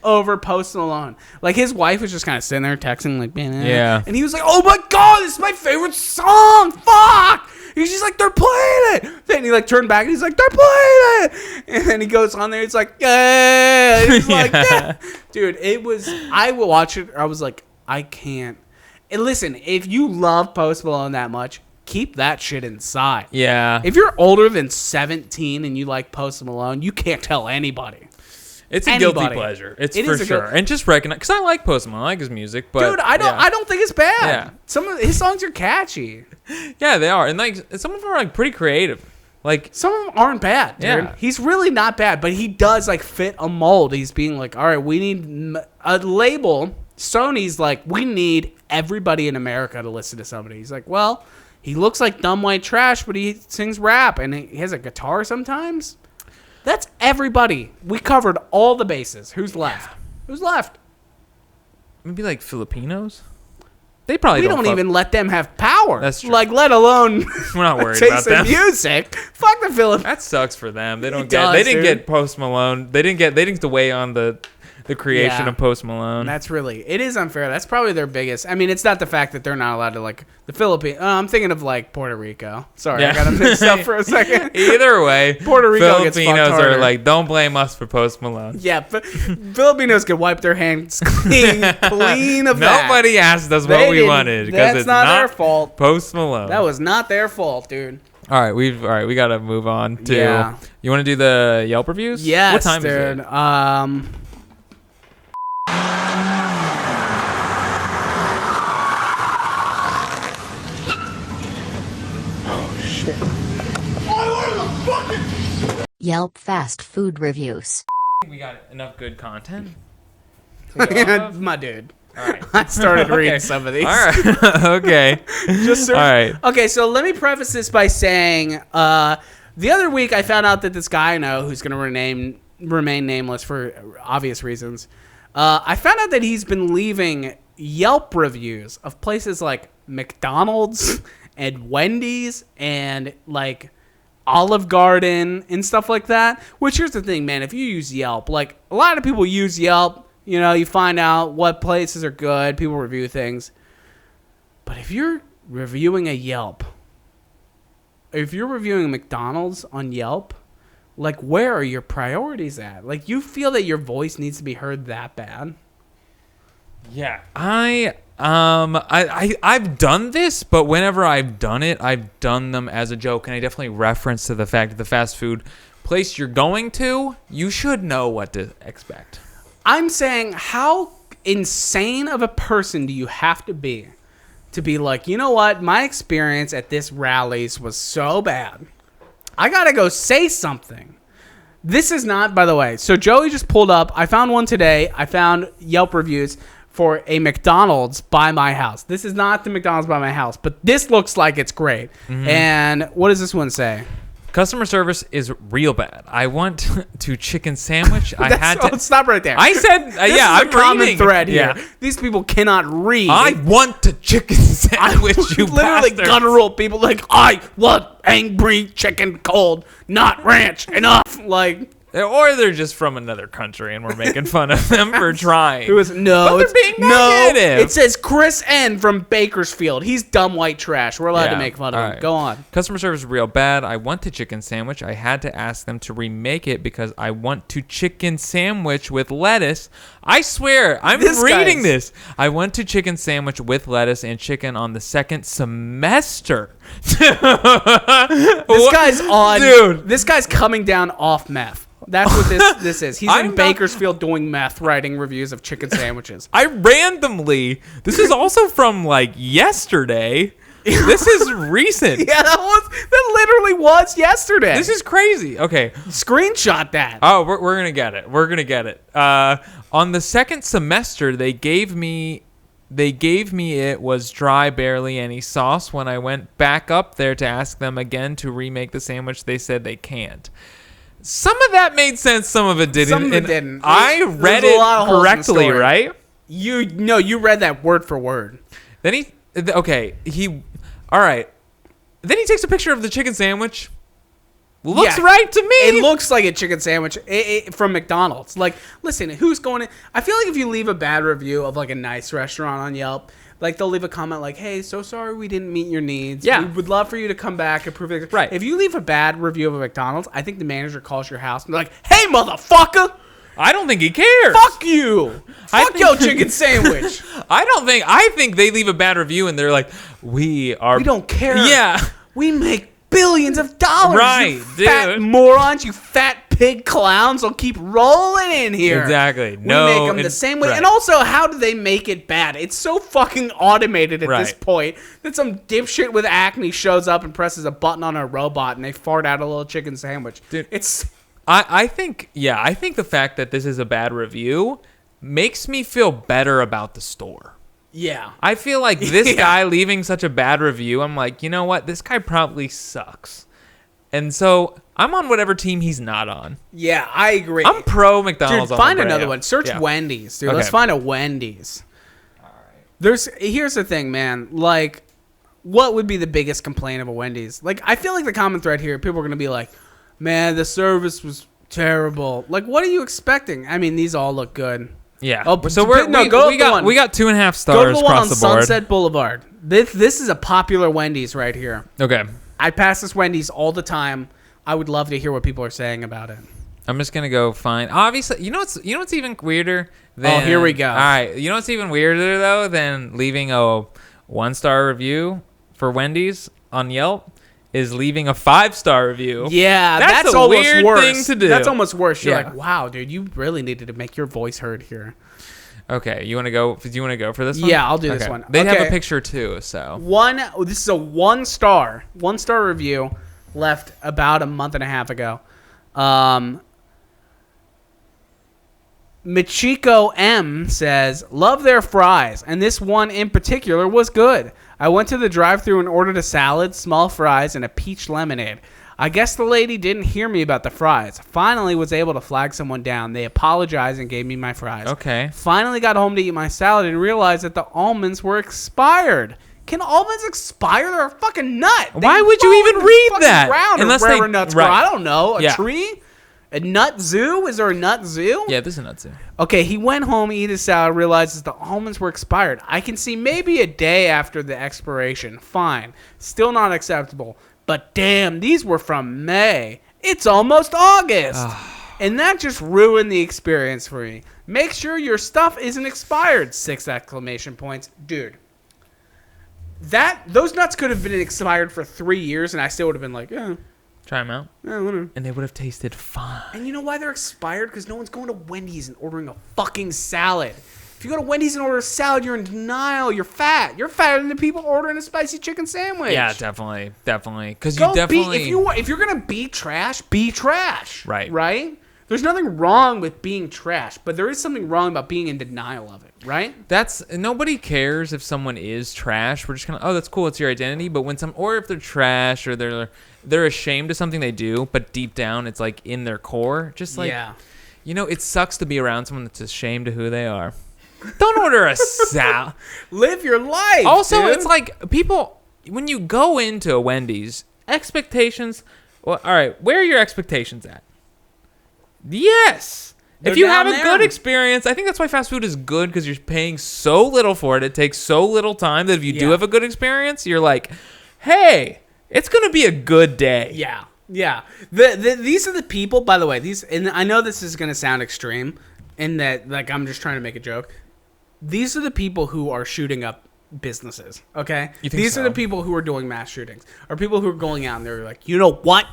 over Post Malone. Like, his wife was just kind of sitting there texting, like, yeah. And he was like, oh my God, this is my favorite song, fuck! And she's like, they're playing it! Then he, like, turned back, and he's like, they're playing it! And then he goes on there, he's like, yeah! And he's like, yeah! Dude, I will watch it, I was like, I can't. And listen, if you love Post Malone that much, keep that shit inside. Yeah. If you're older than 17 and you like Post Malone, you can't tell anybody. It's a guilty pleasure. It's for sure. And just recognize, because I like Post Malone, I like his music, but dude, I don't think it's bad. Yeah. Some of his songs are catchy. Yeah, they are, and like some of them are like pretty creative. Like, some of them aren't bad, dude. Yeah. He's really not bad, but he does like fit a mold. He's being like, all right, we need a label. Sony's like, we need everybody in America to listen to somebody. He's like, well, he looks like dumb white trash, but he sings rap and he has a guitar sometimes. That's everybody. We covered all the bases. Who's left? Who's left? maybe like Filipinos. They probably we don't even let them have power. That's true. Like, let alone we're not worried taste about them. in music. Fuck the Philippines. That sucks for them. They don't It get. does, They didn't dude. get Post Malone. They didn't get to weigh on the creation Yeah. of Post Malone. That's really, it is unfair. That's probably their biggest. I mean, it's not the fact that they're not allowed to, like, the Philippines. I'm thinking of, like, Puerto Rico. Sorry, Yeah. I got to mix up for a second. Either way, Puerto Rico gets fucked Filipinos are harder. like, don't blame us for Post Malone. Yeah, but Filipinos can wipe their hands clean of that. Nobody asked us They what we didn't- wanted because That's it's not their fault. Post Malone. That was not their fault, dude. all right. We gotta move on to. Yeah. You want to do the Yelp reviews? Yes, What time dude. is it? Yelp fast food reviews. We got enough good content. to go off of? My dude. All right. I started reading Okay. some of these. All right. Okay. Just All right. Okay, so let me preface this by saying the other week I found out that this guy I know who's going to remain nameless for obvious reasons. I found out that he's been leaving Yelp reviews of places like McDonald's and Wendy's and like Olive Garden and stuff like that. Which, here's the thing, man. If you use Yelp, like a lot of people use Yelp, you know, you find out what places are good. People review things. But if you're reviewing a Yelp, if you're reviewing McDonald's on Yelp, like, where are your priorities at? Like, you feel that your voice needs to be heard that bad? Yeah. I've done this, but whenever I've done it, I've done them as a joke, and I definitely reference to the fact that the fast food place you're going to, you should know what to expect. I'm saying, how insane of a person do you have to be like, you know what? My experience at this Rally's was so bad. I got to go say something. This is not, by the way, so Joey just pulled up. I found one today. I found Yelp reviews for a McDonald's by my house. This is not the McDonald's by my house, but this looks like it's great. Mm-hmm. And what does this one say? Customer service is real bad. I want to chicken sandwich. I had to. Stop right there. I said, This yeah, is I'm a common reading. thread here. Yeah. These people cannot read. I want to chicken sandwich. You literally bastards. guttural people like, I want angry chicken cold, not ranch enough. Like, Or they're just from another country and we're making fun of them for trying. it was no. But they're being negative. It says Chris N from Bakersfield. He's dumb white trash. We're allowed to Yeah, make fun of all him. right. Go on. Customer service is real bad. I want to chicken sandwich. I had to ask them to remake it because I want to chicken sandwich with lettuce. I swear, I'm This reading guy's- this. I want to chicken sandwich with lettuce and chicken on the second semester. This guy's on. Dude. This guy's coming down off meth. That's what this is. He's I'm in not- Bakersfield doing meth, writing reviews of chicken sandwiches. I randomly, this is also from like yesterday. This is recent. Yeah, that literally was yesterday. This is crazy. Okay. Screenshot that. Oh, we're going to get it. We're going to get it. On the second semester, they gave me it was dry, barely any sauce. When I went back up there to ask them again to remake the sandwich, they said they can't. Some of that made sense, some of it didn't. Some of it and didn't. I There's read a lot of it holes in the correctly, story. right? You read that word for word. Then all right. Then he takes a picture of the chicken sandwich. Looks Yeah. right to me. It looks like a chicken sandwich from McDonald's. Like, listen, who's going to... I feel like if you leave a bad review of, like, a nice restaurant on Yelp, like, they'll leave a comment like, hey, so sorry we didn't meet your needs. Yeah. We would love for you to come back and prove it. Right. If you leave a bad review of a McDonald's, I think the manager calls your house and they're like, hey, motherfucker, I don't think he cares. fuck you. I Fuck think- your chicken sandwich. I think they leave a bad review and they're like, we don't care. Yeah. We make billions of dollars. Right, you fat dude. morons, you fat pig clowns will keep rolling in here. Exactly. We make them the same way. Right. And also, how do they make it bad? It's so fucking automated at this point that some dipshit with acne shows up and presses a button on a robot and they fart out a little chicken sandwich. Dude, it's... I think the fact that this is a bad review makes me feel better about the store. Yeah. I feel like this guy leaving such a bad review, I'm like, you know what? This guy probably sucks. And so I'm on whatever team he's not on. Yeah, I agree. I'm pro McDonald's. Dude, find another one. Search Wendy's, dude. Okay. Let's find a Wendy's. All right. Here's the thing, man. Like, what would be the biggest complaint of a Wendy's? Like, I feel like the common thread here, people are going to be like, man, the service was terrible. Like, what are you expecting? I mean, these all look good. Yeah. Oh, so we got 2.5 stars go to the one across on the board. Sunset Boulevard. This is a popular Wendy's right here. Okay. I pass this Wendy's all the time. I would love to hear what people are saying about it. I'm just gonna go find. Obviously, you know what's even weirder than. Oh, here we go. All right. You know what's even weirder though than leaving a 1-star review for Wendy's on Yelp is leaving a 5-star review. Yeah, that's a almost weird worse. thing to do. That's almost worse. You're Yeah. like, wow, dude, you really needed to make your voice heard here. Okay, you want to go? Do you want to go for this one? Yeah, I'll do this one. They have a picture too, so this is a 1-star review left about a month and a half ago. Michiko M says, love their fries, and this one in particular was good. I went to the drive-thru and ordered a salad, small fries, and a peach lemonade. I guess the lady didn't hear me about the fries. Finally was able to flag someone down. They apologized and gave me my fries. Okay. Finally got home to eat my salad and realized that the almonds were expired. Can almonds expire? They're a fucking nut. Why would you even read that? Unless wherever nuts grow. I don't know. A Yeah. tree? A nut zoo? Is there a nut zoo? Yeah, this is a nut zoo. Okay, he went home, eat his salad, realizes the almonds were expired. I can see maybe a day after the expiration. Fine. Still not acceptable. But damn, these were from May. It's almost August. And that just ruined the experience for me. Make sure your stuff isn't expired. 6 exclamation points. Dude. Those nuts could have been expired for 3 years and I still would have been like, yeah. Try them out. Yeah, whatever. And they would have tasted fine. And you know why they're expired? Because no one's going to Wendy's and ordering a fucking salad. If you go to Wendy's and order a salad, you're in denial. You're fat. You're fatter than the people ordering a spicy chicken sandwich. Yeah, definitely. Because you definitely... If you're going to be trash, be trash. Right. Right? There's nothing wrong with being trash, but there is something wrong about being in denial of it, right? Nobody cares if someone is trash. We're just kind of, oh, that's cool. It's your identity. But or if they're trash or they're ashamed of something they do, but deep down it's like in their core. Just like, it sucks to be around someone that's ashamed of who they are. Don't order a salad. Live your life. Also, dude. it's like people, when you go into a Wendy's, expectations. Well, all right, where are your expectations at? Yes. If you have a good experience, I think that's why fast food is good, because you're paying so little for it. It takes so little time that if you do have a good experience, you're like, hey, it's going to be a good day. Yeah. Yeah. These are the people, by the way, and I know this is going to sound extreme in that, like, I'm just trying to make a joke. These are the people who are shooting up businesses, okay? These are the people who are doing mass shootings, or people who are going out and they're like, you know what?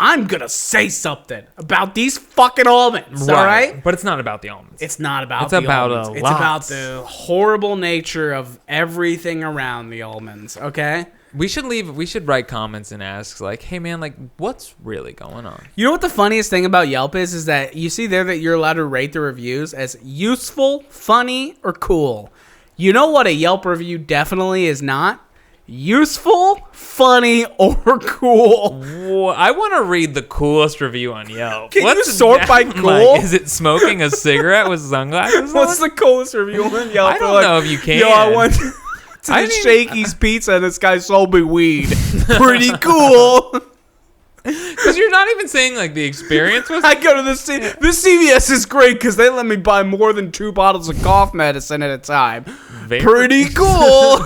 I'm going to say something about these fucking almonds, all right? But it's not about the almonds. It's not about the almonds. It's about the horrible nature of everything around the almonds, okay? We should write comments and ask, like, hey, man, like, what's really going on? You know what the funniest thing about Yelp is that you see there that you're allowed to rate the reviews as useful, funny, or cool. You know what a Yelp review definitely is not? Useful, funny, or cool. Whoa, I want to read the coolest review on Yelp. Can you sort by cool? Like, is it smoking a cigarette with sunglasses on? What's the coolest review on Yelp? I don't know if you can. Yo, I went to Shakey's Pizza and this guy sold me weed. Pretty cool. Because you're not even saying, like, the experience was... I go to the CVS is great because they let me buy more than 2 bottles of cough medicine at a time. Pretty cool.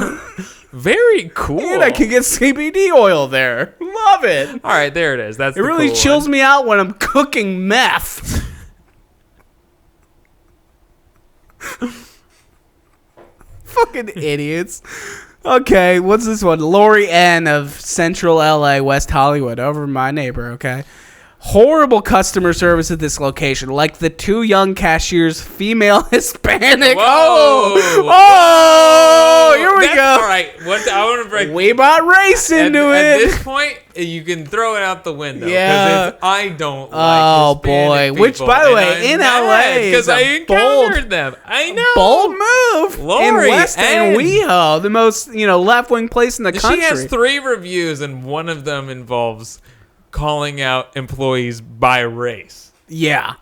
Very cool. And I can get CBD oil there. Love it. All right, there it is. It really cool chills one. me out when I'm cooking meth. Fucking idiots. Okay, what's this one? Lori N of Central LA, West Hollywood, over my neighbor, okay? Horrible customer service at this location, like the 2 young cashiers, female Hispanic. Whoa. Here we go. All right, I want to break. We brought race into At it. this point, you can throw it out the window. Yeah. I don't like Oh, Hispanic boy. people, Which, by the and way, I'm in mad LA is because I a encountered them. I know. Bold move Lori in West and- and WeHo, the most left-wing place in the country. She has 3 reviews, and one of them involves calling out employees by race. Yeah.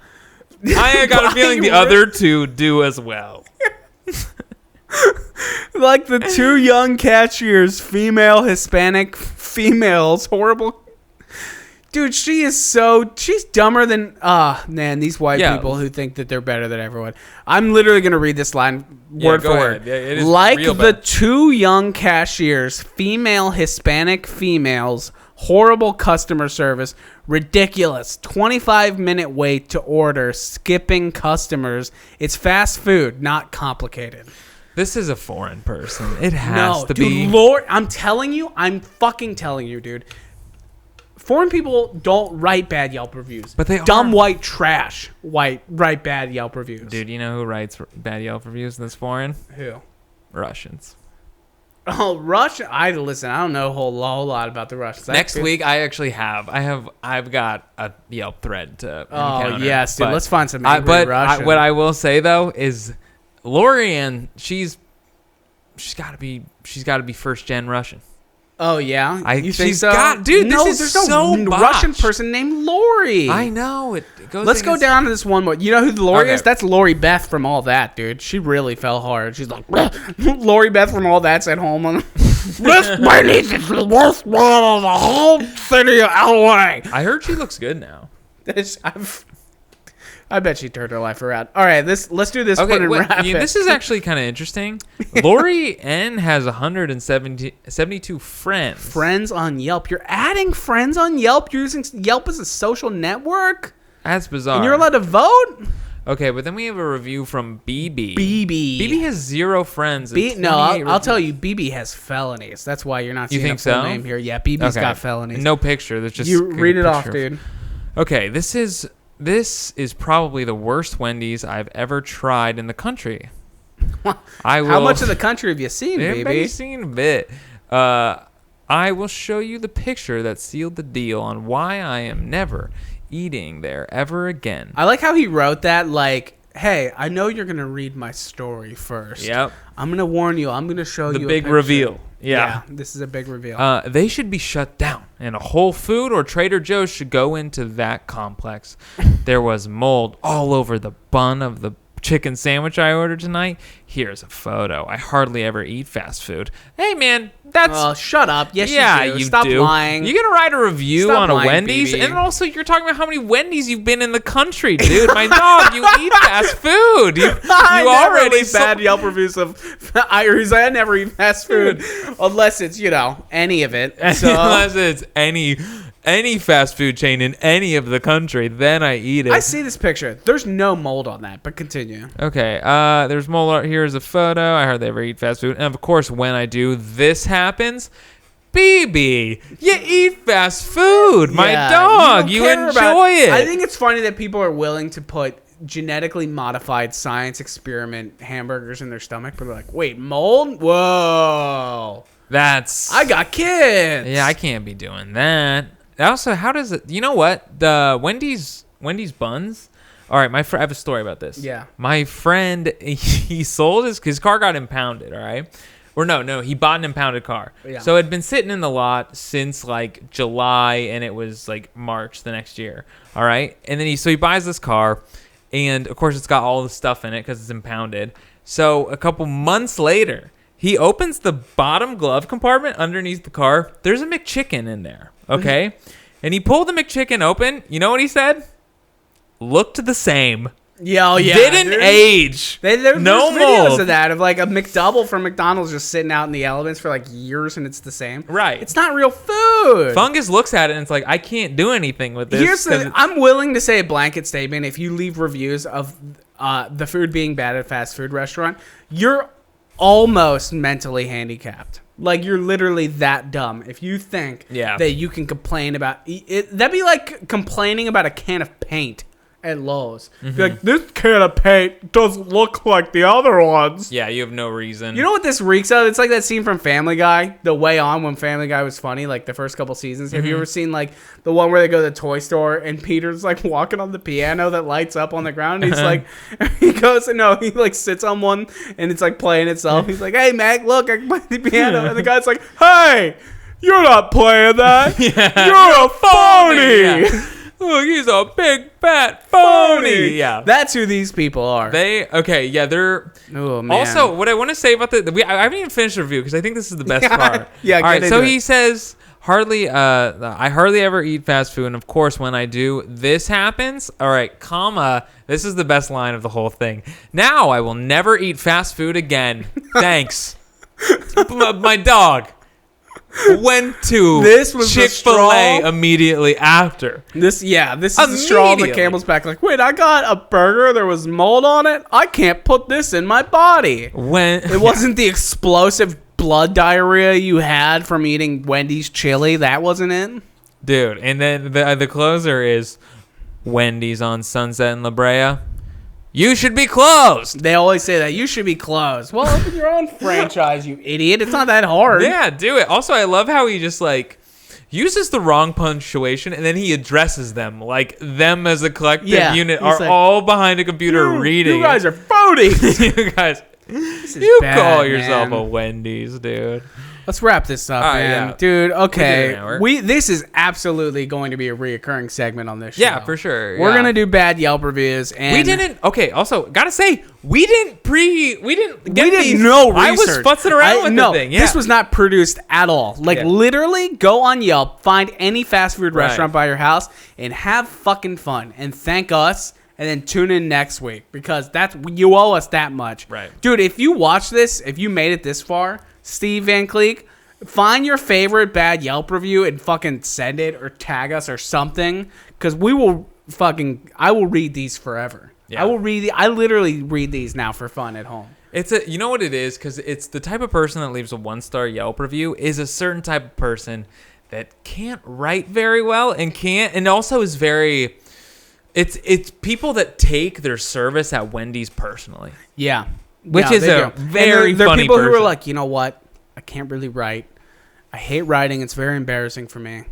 I got a feeling the other 2 do as well. Like the 2 young cashiers, female Hispanic females, horrible. Dude, she's dumber than man, these white people who think that they're better than everyone. I'm literally going to read this line word for word. Yeah, it is like real the bad. 2 young cashiers, female Hispanic females, horrible customer service, ridiculous 25-minute wait to order, skipping customers. It's fast food, not complicated. This is a foreign person. It has to dude, be. Lord, I'm fucking telling you, dude. Foreign people don't write bad Yelp reviews. But they dumb are. white trash write bad Yelp reviews. Dude, you know who writes bad Yelp reviews that's foreign? Who? Russians. Oh, Russia. I don't know a whole lot about the Russians. Next week, I've got a Yelp thread to encounter. Yes, dude. But Let's find some angry Russian. what I will say though is, Lorianne, she's got to be first gen Russian. Oh yeah, you think she's so? got, dude. No, this there's is so no botched. Russian person named Lori. I know it goes. Let's go down to this one more. You know who Lori Okay. is? That's Lori Beth from All That, dude. She really fell hard. She's like, Lori Beth from All That's at home on. This place is the worst one of the whole city of LA. I heard she looks good now. I bet she turned her life around. All right, let's do this one and wrap it. This is actually kind of interesting. Lori N has 172 friends. Friends on Yelp. You're adding friends on Yelp. You're using Yelp as a social network. That's bizarre. And you're allowed to vote? Okay, but then we have a review from BB. BB has 0 friends. I'll tell you, BB has felonies. That's why you're not seeing think a full so? name here. Yeah, BB's got felonies. No picture. There's just you a read it off, picture dude. Okay, this is probably the worst Wendy's I've ever tried in the country. How much of the country have you seen, Everybody's BB? seen a bit. I will show you the picture that sealed the deal on why I am never eating there ever again. I like how he wrote that, like, hey, I know you're going to read my story first. Yep. I'm going to warn you. I'm going to show you The a big picture. reveal. Yeah. This is a big reveal. They should be shut down, and a Whole Food or Trader Joe's should go into that complex. There was mold all over the bun of the chicken sandwich I ordered tonight. Here's a photo. I hardly ever eat fast food. Hey, man, that's... Oh, shut up. Yes, yeah, you do. you Stop do. lying. You're going to write a review Stop on a lying, Wendy's? BB. And also, you're talking about how many Wendy's you've been in the country, dude. My dog, you eat fast food. You I never already... leave bad Yelp reviews of I never eat fast food unless it's, any of it. So. Unless it's any fast food chain in any of the country, then I eat it. I see this picture. There's no mold on that, but continue. Okay, there's mold. Here's a photo. I hardly ever eat fast food. And of course, when I do, this happens. BB, you eat fast food. My dog, you enjoy it. I think it's funny that people are willing to put genetically modified science experiment hamburgers in their stomach, but they're like, wait, mold? Whoa. I got kids. Yeah, I can't be doing that. Also, how does it... You know what? The Wendy's buns... All right, I have a story about this. Yeah. My friend, he sold his car got impounded, all right? Or no, he bought an impounded car. Yeah. So it had been sitting in the lot since like July, and it was like March the next year, all right? And then he buys this car, and of course it's got all the stuff in it because it's impounded. So a couple months later, he opens the bottom glove compartment underneath the car. There's a McChicken in there, okay? And he pulled the McChicken open. You know what he said? Looked the same. Yeah, Didn't age. There's no videos mold. of that, of like a McDouble from McDonald's just sitting out in the elements for like years, and it's the same. Right. It's not real food. Fungus looks at it and it's like, I can't do anything with this. I'm willing to say a blanket statement. If you leave reviews of the food being bad at a fast food restaurant, you're almost mentally handicapped. Like, you're literally that dumb if you think Yeah. that you can complain about it. That'd be like complaining about a can of paint at Lowe's. Be like, this can of paint doesn't look like the other ones. Yeah, you have no reason. You know what this reeks of? It's like that scene from Family Guy, the way on when Family Guy was funny, like the first couple seasons. Have you ever seen like the one where they go to the toy store and Peter's like walking on the piano that lights up on the ground? And he's like, he goes, no, he like sits on one and it's like playing itself. He's like, hey, Mac, look, I can play the piano. And the guy's like, hey, you're not playing that. You're a phony. Yeah. Look, he's a big fat phony. Yeah, That's who these people are. they're. Oh, man. Also, what I want to say about I haven't even finished the review because I think this is the best part. Yeah, all right. get So into he it. says, I hardly ever eat fast food, and of course, when I do, this happens. All right, comma. This is the best line of the whole thing. Now I will never eat fast food again. Thanks. My dog went to This was the Chick-fil-A straw? immediately after. This is the straw on the Immediately. camel's back. Like, wait, I got a burger. There was mold on it. I can't put this in my body. When It wasn't the explosive blood diarrhea you had from eating Wendy's chili. That wasn't it. dude, and then the closer is Wendy's on Sunset and La Brea. You should be closed. They always say that. You should be closed. Well, open your own franchise, you idiot. It's not that hard. Yeah, do it. Also, I love how he just like uses the wrong punctuation and then he addresses them like them as a collective unit he's are like, all behind a computer reading. You guys are phonies. you guys. This is You bad, call yourself man. a Wendy's, dude. Let's wrap this up, All right, man. yeah. Dude, We did an okay. hour. This is absolutely going to be a reoccurring segment on this show. Yeah, for sure. We're yeah. going to do bad Yelp reviews. And We didn't. Okay. Also, gotta say, we didn't get we these. didn't know I was research. futzing around with the thing. Yeah. This was not produced at all. Like, Yeah. literally, go on Yelp, find any fast food Right. restaurant by your house, and have fucking fun. And thank us, and then tune in next week. Because you owe us that much. Right. Dude, if you watch this, if you made it this far, Steve Van Cleek, find your favorite bad Yelp review and fucking send it or tag us or something. Because I will read these forever. Yeah. I literally read these now for fun at home. You know what it is? Because it's the type of person that leaves a 1-star Yelp review is a certain type of person that can't write very well and also is very. It's people that take their service at Wendy's personally. Yeah. Which Yeah, is they a do. very And they're funny people who are person. like, you know what? I can't really write. I hate writing. It's very embarrassing for me.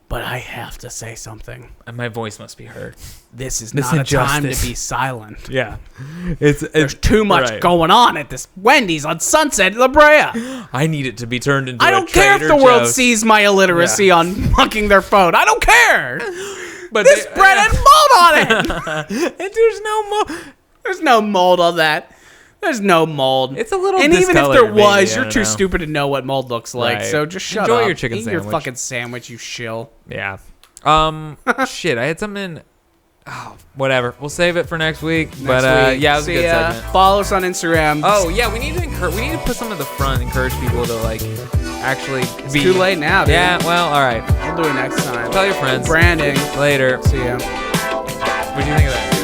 But I have to say something. And my voice must be heard. This is This not a time to injustice. be silent. Yeah, There's too much right. going on at this Wendy's on Sunset La Brea. I need it to be turned into. I a don't care if Trader the world Joe's. sees my illiteracy Yeah. on mucking their phone. I don't care. But This bread had mold on it. and there's no more. There's no mold on that. There's no mold. It's a little And even if there discolored, maybe, was, I you're don't too know. stupid to know what mold looks like. Right. So just shut Enjoy up. your chicken Eat sandwich. your fucking sandwich, you shill. Yeah. Shit, I had something. Oh, whatever. We'll save it for next week. Next but week. yeah, it was a See good ya. segment. Follow us on Instagram. Oh yeah, we need to put some at the front, encourage people to like actually it's be too late now, dude. Yeah, well, all right. We'll do it next time. Tell your friends. Branding. Later. See ya. What do you think of that?